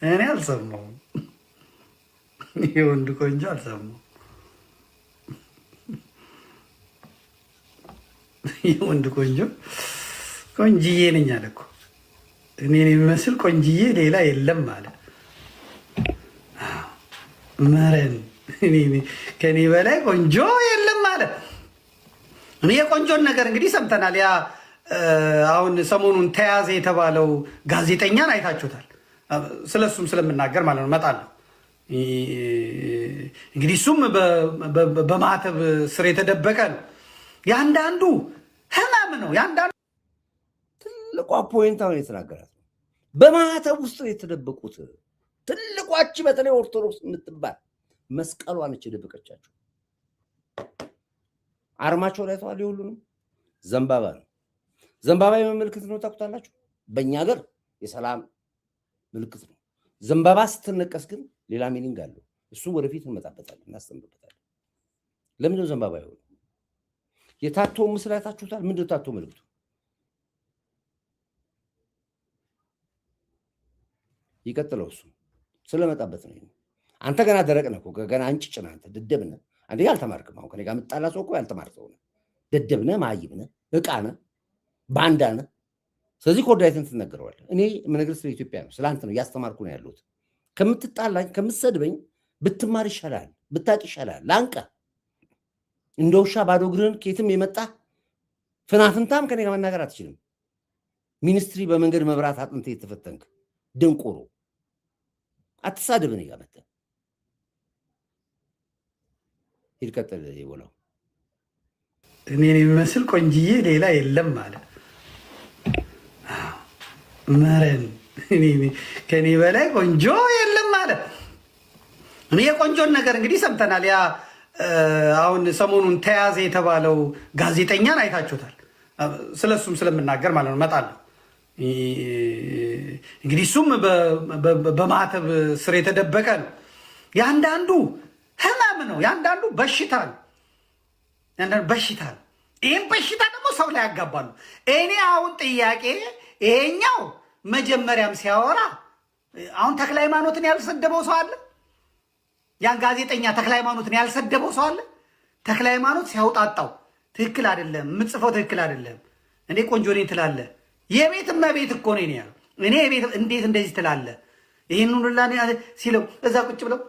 እኔ አልሰማሁም። የወንድ ቆንጆ አልሰማሁም። የወንድ ቆንጆ ቆንጂዬ ነኝ አለ እኮ። እኔን የሚመስል ቆንጂዬ ሌላ የለም አለ። መረን ከኔ በላይ ቆንጆ የለም አለ። እኔ የቆንጆን ነገር እንግዲህ ሰምተናል። ያ አሁን ሰሞኑን ተያዘ የተባለው ጋዜጠኛን አይታችሁታል። ስለሱም ስለምናገር ማለት ነው እመጣለሁ። እንግዲህ እሱም በማህተብ ስር የተደበቀ ነው። ያንዳንዱ ህመም ነው። ያንዳንዱ ትልቋ ፖይንት አሁን የተናገራት ነው። በማህተብ ውስጥ የተደበቁት ትልቋች በተለይ ኦርቶዶክስ የምትባል መስቀሏ ነች የደበቀቻቸው። አርማቸው ላይ ተዋል። ሁሉንም ዘንባባ ነው። ዘንባባ የመልክት ነው። ታውቁታላችሁ። በእኛ ሀገር የሰላም ምልክት ነው። ዘንባባ ስትነቀስ ግን ሌላ ሚኒንግ አለው። እሱ ወደፊት እንመጣበታለን፣ እናስተምርበታለን። ለምንድነው ዘንባባ ይሆን? የታቶ ምስል አይታችሁታል? ምንድነው ታቶ ምልክቱ? ይቀጥለው። እሱ ስለመጣበት ነው። አንተ ገና ደረቅ ነህ እኮ ገና አንጭጭ ነህ። አንተ ደደብ ነህ። አንዴ ያልተማርክም። አሁን ከኔ ጋር የምጣላ ሰው እኮ ያልተማርክ ሰው ነህ። ደደብ ነህ፣ መሀይም ነህ፣ ዕቃ ነህ፣ ባንዳ ነህ። ስለዚህ ኮርዳይትን ትነግረዋለህ። እኔ የምነግርህ ስለ ኢትዮጵያ ነው፣ ስለ አንተ ነው እያስተማርኩ ነው ያለሁት። ከምትጣላኝ ከምትሰድበኝ ብትማር ይሻላል፣ ብታውቅ ይሻላል። ላንቃ እንደ ውሻ ባዶ እግርህን ከየትም የመጣ ፍናፍንታም ከኔ ጋር መናገር አትችልም። ሚኒስትሪ በመንገድ መብራት አጥንት የተፈተንክ ደንቆሮ አትሳደብ። እኔ ጋር መተህ ይልቀጥል ይቦላው። እኔን የሚመስል ቆንጂዬ ሌላ የለም አለ። መረን ከኔ በላይ ቆንጆ የለም አለ። እኔ የቆንጆን ነገር እንግዲህ ሰምተናል። ያ አሁን ሰሞኑን ተያዘ የተባለው ጋዜጠኛን አይታችሁታል። ስለሱም ስለምናገር ማለት ነው እመጣለሁ። እንግዲህ እሱም በማህተብ ስር የተደበቀ ነው። ያንዳንዱ ህመም ነው። ያንዳንዱ በሽታ ነው። ያንዳንዱ በሽታ ነው። ይህም በሽታ ደግሞ ሰው ላይ ያጋባሉ። እኔ አሁን ጥያቄ ይሄኛው መጀመሪያም ሲያወራ አሁን ተክለ ሃይማኖትን ያልሰደበው ሰው አለ? ያን ጋዜጠኛ ተክለ ሃይማኖትን ያልሰደበው ሰው አለ? ተክለ ሃይማኖት ሲያውጣጣው ትክክል አይደለም፣ የምትጽፈው ትክክል አይደለም፣ እኔ ቆንጆ ነኝ ትላለህ። የቤት እመቤት እኮ ነው ያለው። እኔ የቤት እንዴት እንደዚህ ትላለህ? ይህን ሁላ ሲለው እዛ ቁጭ ብለው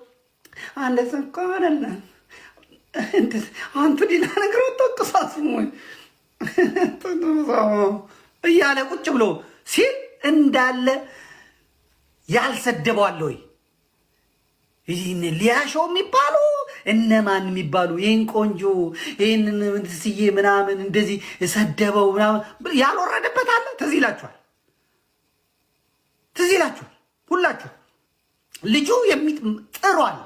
አንድ እኮ አይደለ አንቱ ሌላ ነገር ተቀሳሱ እያለ ቁጭ ብሎ ሲል እንዳለ ያልሰደበዋል ወይ? ይህን ሊያሾው የሚባሉ እነማን የሚባሉ ይህን ቆንጆ ይህንን ስዬ ምናምን እንደዚህ ሰደበው ምናምን ያልወረደበት አለ? ትዝ ይላችኋል? ትዝ ይላችኋል? ሁላችሁ ልጁ ጥሯል።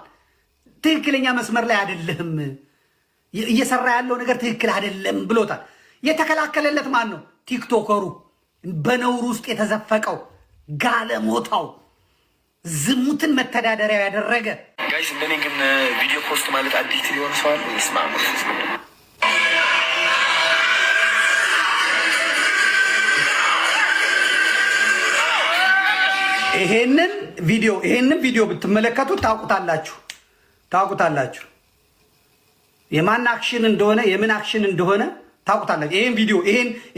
ትክክለኛ መስመር ላይ አይደለህም፣ እየሰራ ያለው ነገር ትክክል አይደለም ብሎታል። የተከላከለለት ማን ነው? ቲክቶከሩ፣ በነውር ውስጥ የተዘፈቀው ጋለሞታው፣ ዝሙትን መተዳደሪያ ያደረገ ጋይስ። እንደኔ ግን ቪዲዮ ፖስት ማለት አዲክት ሊሆን ሰው አለ? ይስማሙ። ይሄንን ቪዲዮ ብትመለከቱ ታውቁታላችሁ የማን አክሽን እንደሆነ የምን አክሽን እንደሆነ ታውቁታላችሁ።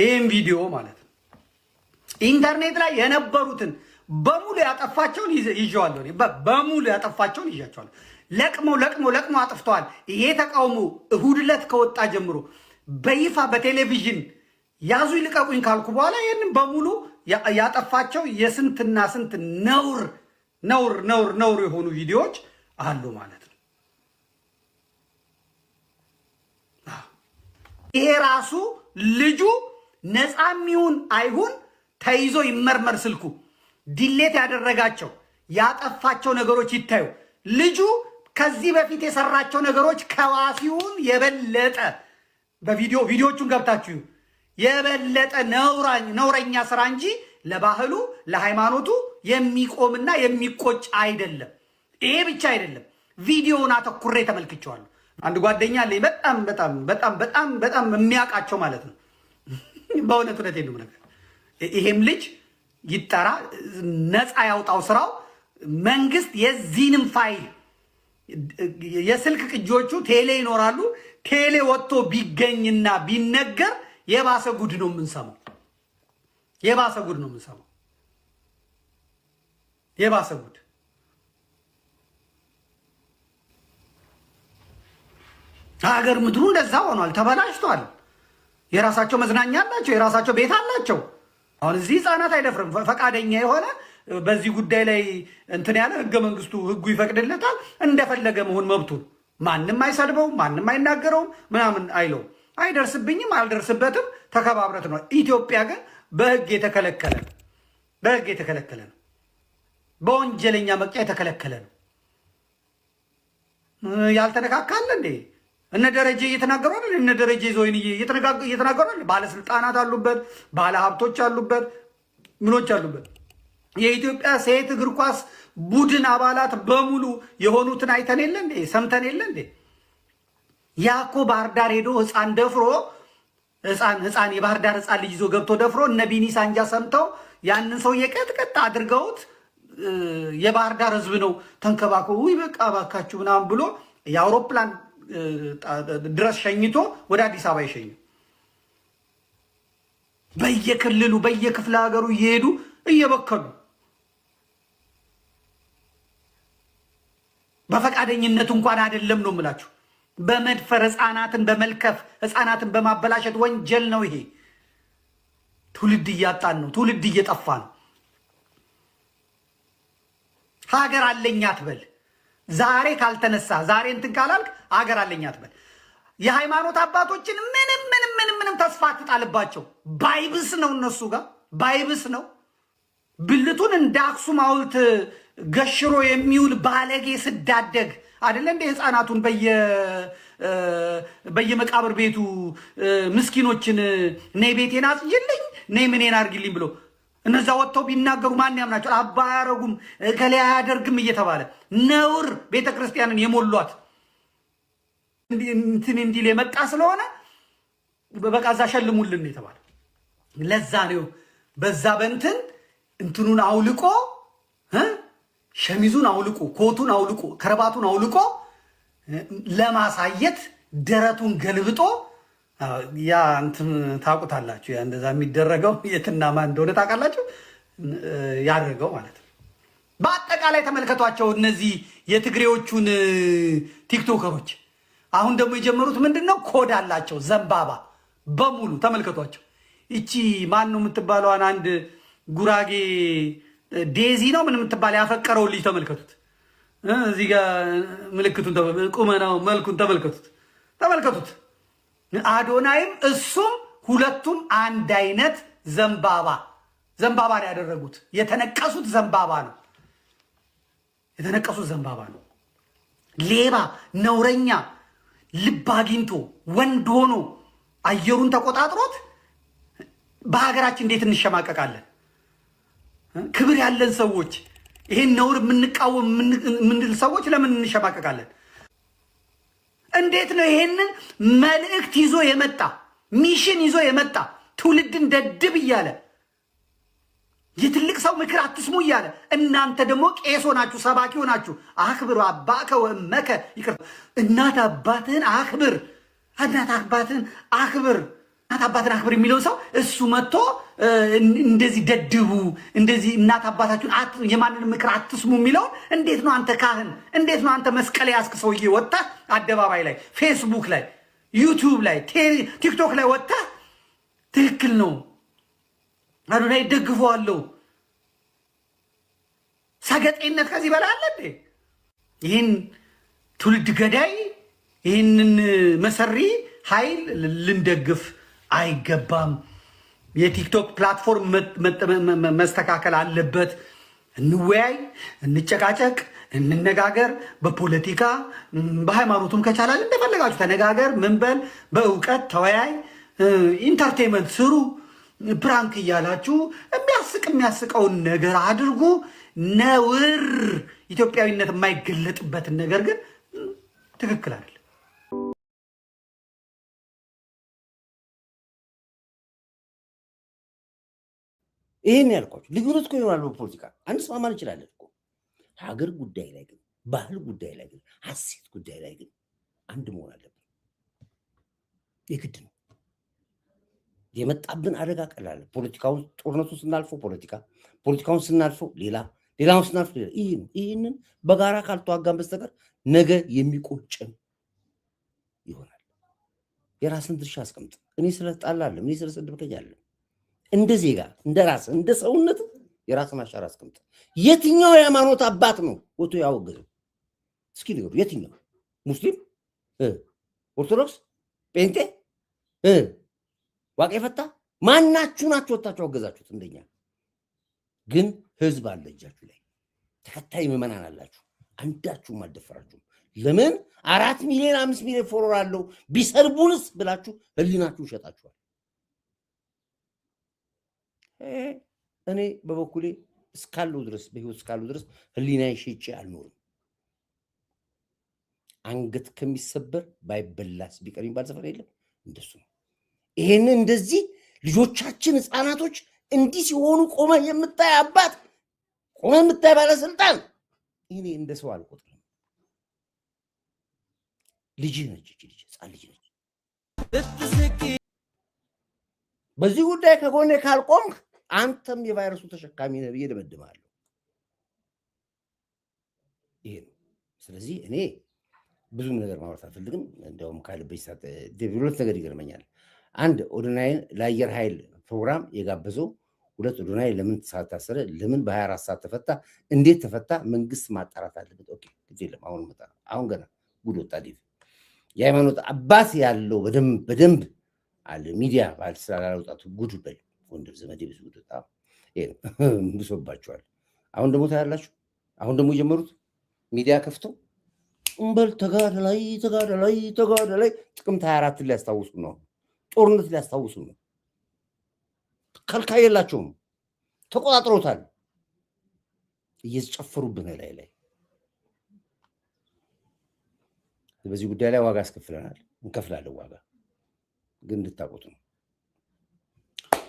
ይሄን ቪዲዮ ማለት ነው ኢንተርኔት ላይ የነበሩትን በሙሉ ያጠፋቸውን ይዤዋለሁ። በሙሉ ያጠፋቸውን ይዣቸዋለሁ። ለቅሞ አጥፍተዋል። ይሄ ተቃውሞ እሁድ ዕለት ከወጣ ጀምሮ በይፋ በቴሌቪዥን ያዙ ይልቀቁኝ ካልኩ በኋላ ይህንን በሙሉ ያጠፋቸው የስንትና ስንት ነውር የሆኑ ቪዲዮዎች አሉ ማለት ነው። ይሄ ራሱ ልጁ ነፃሚውን አይሁን ተይዞ ይመርመር፣ ስልኩ ዲሌት ያደረጋቸው ያጠፋቸው ነገሮች ይታዩ። ልጁ ከዚህ በፊት የሰራቸው ነገሮች ከዋሲውን የበለጠ ቪዲዮቹን ገብታችሁ የበለጠ ነውረኛ ስራ እንጂ ለባህሉ ለሃይማኖቱ የሚቆምና የሚቆጭ አይደለም። ይሄ ብቻ አይደለም፣ ቪዲዮውን አተኩሬ ተመልክቼዋለሁ። አንድ ጓደኛ አለኝ በጣም የሚያውቃቸው ማለት ነው። በእውነት ነው ነገር ይሄም ልጅ ይጠራ ነፃ ያውጣው ስራው። መንግስት የዚህንም ፋይል የስልክ ቅጂዎቹ ቴሌ ይኖራሉ። ቴሌ ወጥቶ ቢገኝና ቢነገር የባሰ ጉድ ነው የምንሰማው። የባሰ ጉድ ሀገር ምድሩ እንደዛ ሆኗል፣ ተበላሽቷል። የራሳቸው መዝናኛ አላቸው፣ የራሳቸው ቤት አላቸው። አሁን እዚህ ህፃናት አይደፍርም። ፈቃደኛ የሆነ በዚህ ጉዳይ ላይ እንትን ያለ ህገ መንግስቱ ህጉ ይፈቅድለታል። እንደፈለገ መሆን መብቱን ማንም አይሰድበውም፣ ማንም አይናገረውም፣ ምናምን አይለውም። አይደርስብኝም፣ አልደርስበትም፣ ተከባብረት ነው። ኢትዮጵያ ግን በህግ የተከለከለ ነው። በወንጀለኛ መቅጫ የተከለከለ ነው። ያልተነካካለ እንዴ? እነ ደረጀ እየተናገሩ አይደል? እነ ደረጀ ዞይን እየተናገሩ አይደል? ባለስልጣናት አሉበት፣ ባለ ሀብቶች አሉበት፣ ምኖች አሉበት። የኢትዮጵያ ሴት እግር ኳስ ቡድን አባላት በሙሉ የሆኑትን አይተን የለ እንዴ? ሰምተን የለ እንዴ? ያኮ ባህር ዳር ሄዶ ህፃን ደፍሮ ህፃን የባህር ዳር ህፃን ልጅ ይዞ ገብቶ ደፍሮ እነ ቢኒ ሳንጃ ሰምተው ያንን ሰው የቀጥቀጥ አድርገውት የባህር ዳር ህዝብ ነው ተንከባከቡ፣ ውይ በቃ እባካችሁ ምናምን ብሎ የአውሮፕላን ድረስ ሸኝቶ ወደ አዲስ አበባ ይሸኙ። በየክልሉ በየክፍለ ሀገሩ እየሄዱ እየበከሉ በፈቃደኝነቱ እንኳን አይደለም ነው የምላችሁ። በመድፈር ህፃናትን በመልከፍ ህፃናትን በማበላሸት ወንጀል ነው ይሄ። ትውልድ እያጣን ነው። ትውልድ እየጠፋ ነው። ሀገር አለኝ አትበል። ዛሬ ካልተነሳ ዛሬ እንትን ካላልክ ሀገር አለኝ አትበል። የሃይማኖት አባቶችን ምንም ተስፋ አትጣልባቸው። ባይብስ ነው እነሱ ጋር ባይብስ ነው። ብልቱን እንደ አክሱም ሐውልት ገሽሮ የሚውል ባለጌ ስዳደግ አይደለ እንደ ህፃናቱን በየመቃብር ቤቱ ምስኪኖችን ነይ ቤቴን አጽጅልኝ ነይ ምኔን አድርግልኝ ብሎ እነዛ ወጥተው ቢናገሩ ማን ያምናቸው? አባ አያረጉም ከላይ አያደርግም እየተባለ ነውር ቤተክርስቲያንን የሞሏት እንትን እንዲል የመጣ ስለሆነ በቃ እዛ ሸልሙልን የተባለ ለዛ ነው። በዛ በእንትን እንትኑን አውልቆ ሸሚዙን አውልቆ ኮቱን አውልቆ ከረባቱን አውልቆ ለማሳየት ደረቱን ገልብጦ ያ እንትን ታውቁታላችሁ። ያ እንደዛ የሚደረገው የትና ማን እንደሆነ ታውቃላችሁ። ያደረገው ማለት ነው። በአጠቃላይ ተመልከቷቸው እነዚህ የትግሬዎቹን ቲክቶከሮች። አሁን ደግሞ የጀመሩት ምንድነው? ኮድ አላቸው ዘንባባ በሙሉ ተመልከቷቸው። እቺ ማን ነው የምትባለዋን አንድ ጉራጌ ዴዚ ነው ምን የምትባል ያፈቀረው ልጅ ተመልከቱት። እዚህ ጋር ምልክቱን ቁመናው መልኩን ተመልከቱት። አዶናይም እሱም ሁለቱም አንድ አይነት ዘንባባ ነው ያደረጉት። የተነቀሱት ዘንባባ ነው። ሌባ ነውረኛ ልብ አግኝቶ ወንድ ሆኖ አየሩን ተቆጣጥሮት በሀገራችን እንዴት እንሸማቀቃለን? ክብር ያለን ሰዎች ይሄን ነውር የምንቃወም የምንል ሰዎች ለምን እንሸማቀቃለን? እንዴት ነው ይሄንን መልእክት ይዞ የመጣ ሚሽን ይዞ የመጣ ትውልድን ደድብ እያለ የትልቅ ሰው ምክር አትስሙ እያለ እናንተ ደግሞ ቄስ ሆናችሁ ሰባኪ ሆናችሁ አክብሩ አባከ ወእመከ ይቅርታ እናት አባትህን አክብር እናት አባትህን አክብር እናት አባትህን አክብር የሚለውን ሰው እሱ መጥቶ እንደዚህ ደድቡ እንደዚህ እናት አባታችሁን የማንንም ምክር አትስሙ የሚለውን እንዴት ነው አንተ ካህን እንዴት ነው አንተ መስቀል ያስክ ሰውዬ ወጥተህ አደባባይ ላይ ፌስቡክ ላይ ዩቲዩብ ላይ ቲክቶክ ላይ ወጥተህ ትክክል ነው አዶናይ ደግፈዋለሁ ሰገጤነት ከዚህ በላይ አለ እንዴ? ይህን ትውልድ ገዳይ ይህንን መሰሪ ኃይል ልንደግፍ አይገባም። የቲክቶክ ፕላትፎርም መስተካከል አለበት። እንወያይ፣ እንጨቃጨቅ፣ እንነጋገር። በፖለቲካ በሃይማኖቱም ከቻላል እንደፈለጋችሁ ተነጋገር። ምንበል በእውቀት ተወያይ። ኢንተርቴንመንት ስሩ። ፕራንክ እያላችሁ የሚያስቀውን ነገር አድርጉ። ነውር ኢትዮጵያዊነት የማይገለጥበትን ነገር ግን ትክክል አይደለም። ይሄን ያልኳችሁ ልዩነት እኮ ይኖራል በፖለቲካ አንስማማን እንችላለን እኮ ሀገር ጉዳይ ላይ ግን ባህል ጉዳይ ላይ ግን ሀሴት ጉዳይ ላይ ግን አንድ መሆን አለብን። የግድ ነው። የመጣብን አደጋ ቀላል ፖለቲካውን ጦርነቱን ስናልፈው ፖለቲካውን ስናልፈው ሌላውን ስናልፈው ሌላ ይህንን በጋራ ካልተዋጋን በስተቀር ነገ የሚቆጨን ይሆናል። የራስን ድርሻ አስቀምጥ። እኔ ስለጣላለም እኔ ስለሰደብከኛለም እንደ ዜጋ እንደ ራስ እንደ ሰውነት የራስን አሻራ አስቀምጥ። የትኛው የሃይማኖት አባት ነው ወጥቶ ያወገዘው? እስኪ ንገሩ። የትኛው ሙስሊም፣ ኦርቶዶክስ፣ ጴንጤ፣ ዋቄ ፈታ ማናችሁ ናችሁ ወጣችሁ አወገዛችሁት? እንደኛ ግን ህዝብ አለ እጃችሁ ላይ ተከታይ ምዕመናን አላችሁ። አንዳችሁም አልደፈራችሁም። ለምን 4 ሚሊዮን 5 ሚሊዮን ፎሎወር አለው ቢሰርቡንስ ብላችሁ ህሊናችሁ ሸጣችኋል። እኔ በበኩሌ እስካለው ድረስ በህይወት እስካለው ድረስ ህሊናዬ ሸጬ አልኖርም። አንገት ከሚሰበር ባይበላስ ቢቀር የሚባል ሰፈር የለም። እንደሱ ነው። ይሄንን እንደዚህ ልጆቻችን ህፃናቶች እንዲህ ሲሆኑ ቆመ የምታይ አባት ቆመ የምታይ ባለስልጣን እኔ እንደ ሰው አልቆጥርም። ልጅ ነች፣ ህፃን ልጅ ነች። በዚህ ጉዳይ ከጎኔ ካልቆምክ አንተም የቫይረሱ ተሸካሚ ነህ ብዬ እደመድማለሁ። ይሄ ነው። ስለዚህ እኔ ብዙም ነገር ማውራት አልፈልግም። እንደውም ካልበይ ሰዓት ሁለት ነገር ይገርመኛል። አንድ ኦዶናይን ለአየር ኃይል ፕሮግራም የጋበዘው፣ ሁለት ኦዶናይ ለምን ታሰረ፣ ለምን በ24 ሰዓት ተፈታ፣ እንዴት ተፈታ፣ መንግስት ማጣራት አለበት። ኦኬ ግድ የለም አሁን መጣ። አሁን ገና ጉድ ወጣ። የሃይማኖት አባት ያለው በደንብ አለ ሚዲያ ባልስላላውጣቱ ጉድ በል ወንድም ዘመዴ ብዙ ጉድ ወጣ። ብሶባቸዋል። አሁን ደግሞ ታያላችሁ። አሁን ደግሞ የጀመሩት ሚዲያ ከፍተው እንበል ተጋደላይ ጥቅምት 24 ሊያስታውሱ ነው። ጦርነት ሊያስታውሱ ነው። ከልካይ የላቸውም። ተቆጣጥሮታል። እየጨፈሩብን ላይ በዚህ ጉዳይ ላይ ዋጋ አስከፍለናል፣ እንከፍላለን ዋጋ ግን እንድታውቁት ነው።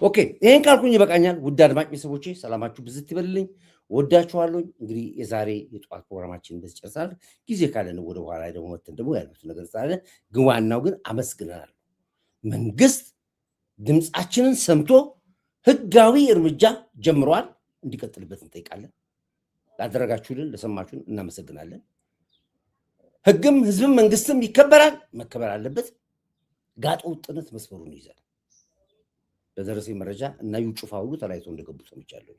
ኦኬ ይሄን ካልኩኝ ይበቃኛል። ውድ አድማጭ ቤተሰቦቼ ሰላማችሁ ብዝት ይበልልኝ። ወዳችኋለሁ። እንግዲህ የዛሬ የጠዋት ፕሮግራማችን እንደዚህ ጨርሰናል። ጊዜ ካለን ወደ በኋላ ደግሞ ወጥተን ደግሞ ያሉት ነገር ሳለ ግን ዋናው ግን አመስግነናል። መንግስት ድምፃችንን ሰምቶ ህጋዊ እርምጃ ጀምሯል። እንዲቀጥልበት እንጠይቃለን። ላደረጋችሁልን ለሰማችሁን እናመሰግናለን። ህግም ህዝብም መንግስትም ይከበራል፣ መከበር አለበት። ጋጠ ወጥነት መስመሩን ይዛል። በደረሰኝ መረጃ እና ዩጩፋ ሁሉ ተለያይቶ እንደገቡ ሰምቻለሁ።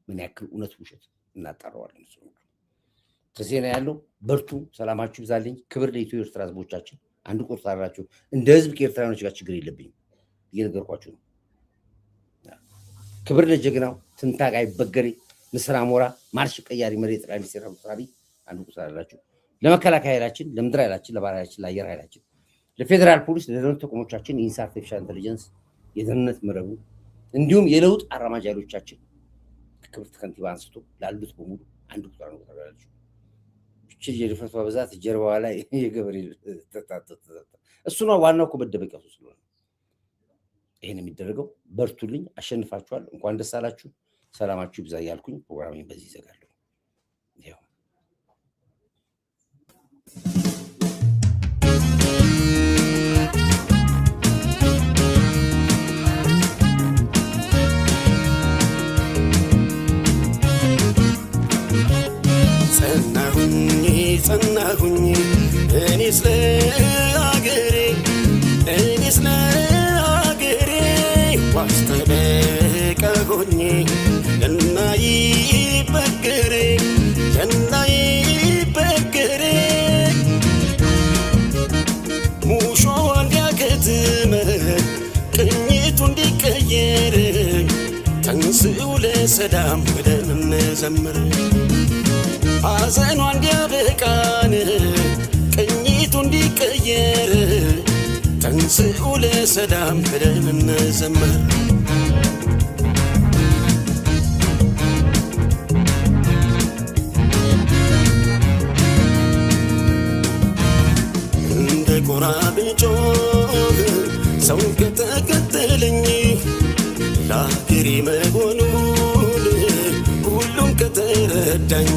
ምን ያክል እውነት ውሸት እናጣራዋለን። ተዜና ያለው በርቱ። ሰላማችሁ ይብዛልኝ። ክብር ለኢትዮ ኤርትራ ህዝቦቻችን። አንድ ቁርጥ አላችሁ። እንደ ህዝብ ከኤርትራኖች ጋር ችግር የለብኝም እየነገርኳችሁ ነው። ክብር ለጀግናው ትንታጋይ በገሬ ንስር አሞራ ማርሽ ቀያሪ መሬት ጠቅላይ ሚኒስትር አብይ አንድ ቁርጥ አላችሁ። ለመከላከያ ኃይላችን፣ ለምድር ኃይላችን፣ ለባህር ኃይላችን፣ ለአየር ኃይላችን፣ ለፌዴራል ፖሊስ፣ ለደህንነት ተቋሞቻችን የኢንሳ አርቲፊሻል ኢንተለጀንስ የደህንነት መረቡ እንዲሁም የለውጥ አራማጅ ኃይሎቻችን ክብርት ከንቲባ አንስቶ ላሉት በሙሉ አንድ ቁጥር ነው ተባላችሁ። እቺ የድፍረቷ ብዛት ጀርባዋ ላይ የገበሬ ተጣጣ እሱ ነው ዋናው እኮ መደበቂያው ስለሆነ ይሄን የሚደረገው። በርቱልኝ። አሸንፋችኋል። እንኳን ደስ አላችሁ። ሰላማችሁ ይብዛ እያልኩኝ ፕሮግራሜን በዚህ ይዘጋለሁ። ይኸው ጸናሁኝ እኔ ስለ አገሬ ዋስተበቀ ሆኜ እናይበገሬ ሙሾ እንዲያከትመ ቅኝቱ እንዲቀየር ተንስኡ ለሰላም ብለን እንዘምር ሐዘኗ እንዲያበቃን ቅኝቱ እንዲቀየር ተንስኡ ለሰላም ብለን እንዘምር እንደ ጎራ ብጮህ ሰው ከተከተለኝ ለአገሬ መሆኑን ሁሉም ከተረዳኝ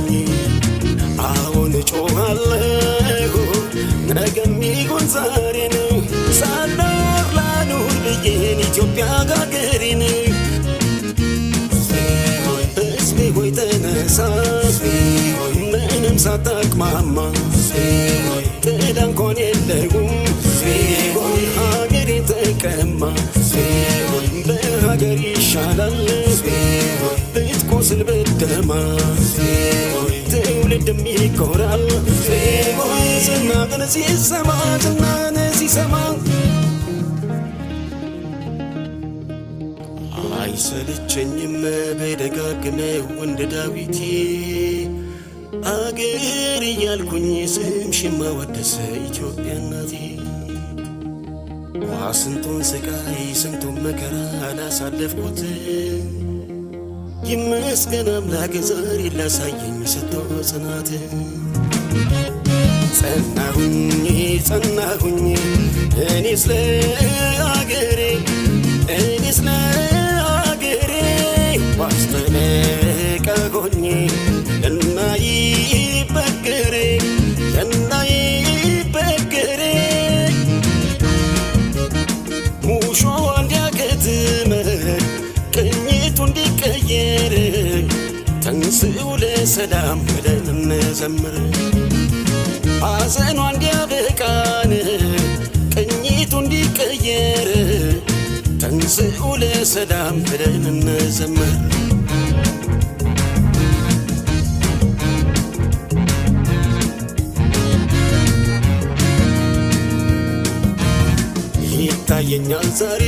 አሁን ጮኻለሁ ነገም ይሁን ዛሬ ነው ሳልኖር ላኑር ብዬን ኢትዮጵያ አገሬን ሕዝቤ ሆይ ተነሳ ምንም ሳታቅማማ ጥላ እንኳን የለውም ሀገሬ ተቀማ በሀገር ይሻላል ብትቆስል ብትደማ ትውልድም ይኮራል ዝናን ሲሰማ አይሰለቸኝም በደጋግመው እንደ ዳዊቴ አገር እያልኩኝ ስምሽን ማወደስ ኢትዮጵያ እናቴ ስንቱን ስቃይ ስንቱን መከራ አላሳለፍኩት ይመስገን አምላክ ዛሬ ላሳየኝ ሰጥቶ ጽናት ጸናሁኝ እኔ ስለ አገሬ ዋስተበቀ ሆኜ እናይበገሬ ሙሾ እንዲያከትመ ቅኝቱ እንዲቀየር ተንስኡ ለሰላም ብለን እንዘምር ሐዘኗ እንዲያበቃን ቅኝቱ እንዲቀየር ተንስኡ ለሰላም ብለን እንዘምር ይታየኛል ዛሬ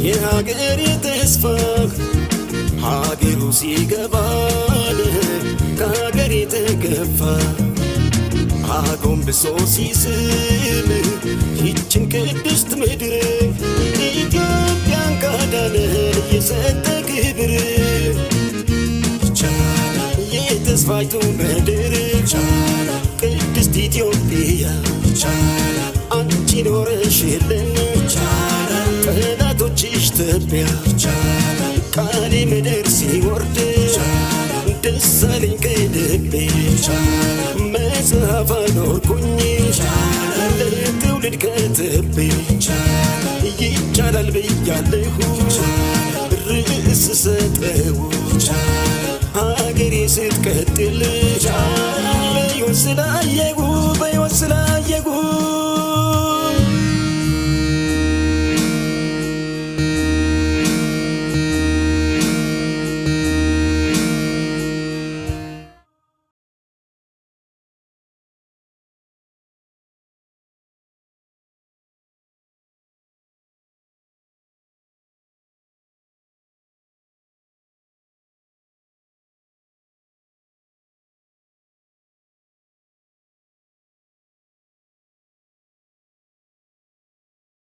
የሀገሬ ተስፋ ሀገሩ ሲገባል ከሀገሬ ተገፋ አጎንብሶ ሲስም ይችን ቅድስት ምድር ኢትዮጵያን ካዳነን የሰጠ ክብር ይቻላል የተስፋይቱ ምድር ይቻላል ቅድስት ኢትዮጵያ ይቻላል አንቺ ኖረሽልን ይቻላል ጠላቶችሽ ትቢያ ይቻላል ቃሌ ምድር ሲወርድ ይቻላል ደስ አለኝ ከልቤ ይቻላል መጽሐፍ አኖርኩኝ ይቻላል ለትውልድ ከትቤ ይቻላል ብያለሁ ርዕስ ሰጠው ሀገሬ ስትቀጥል በዮን ስላየሁ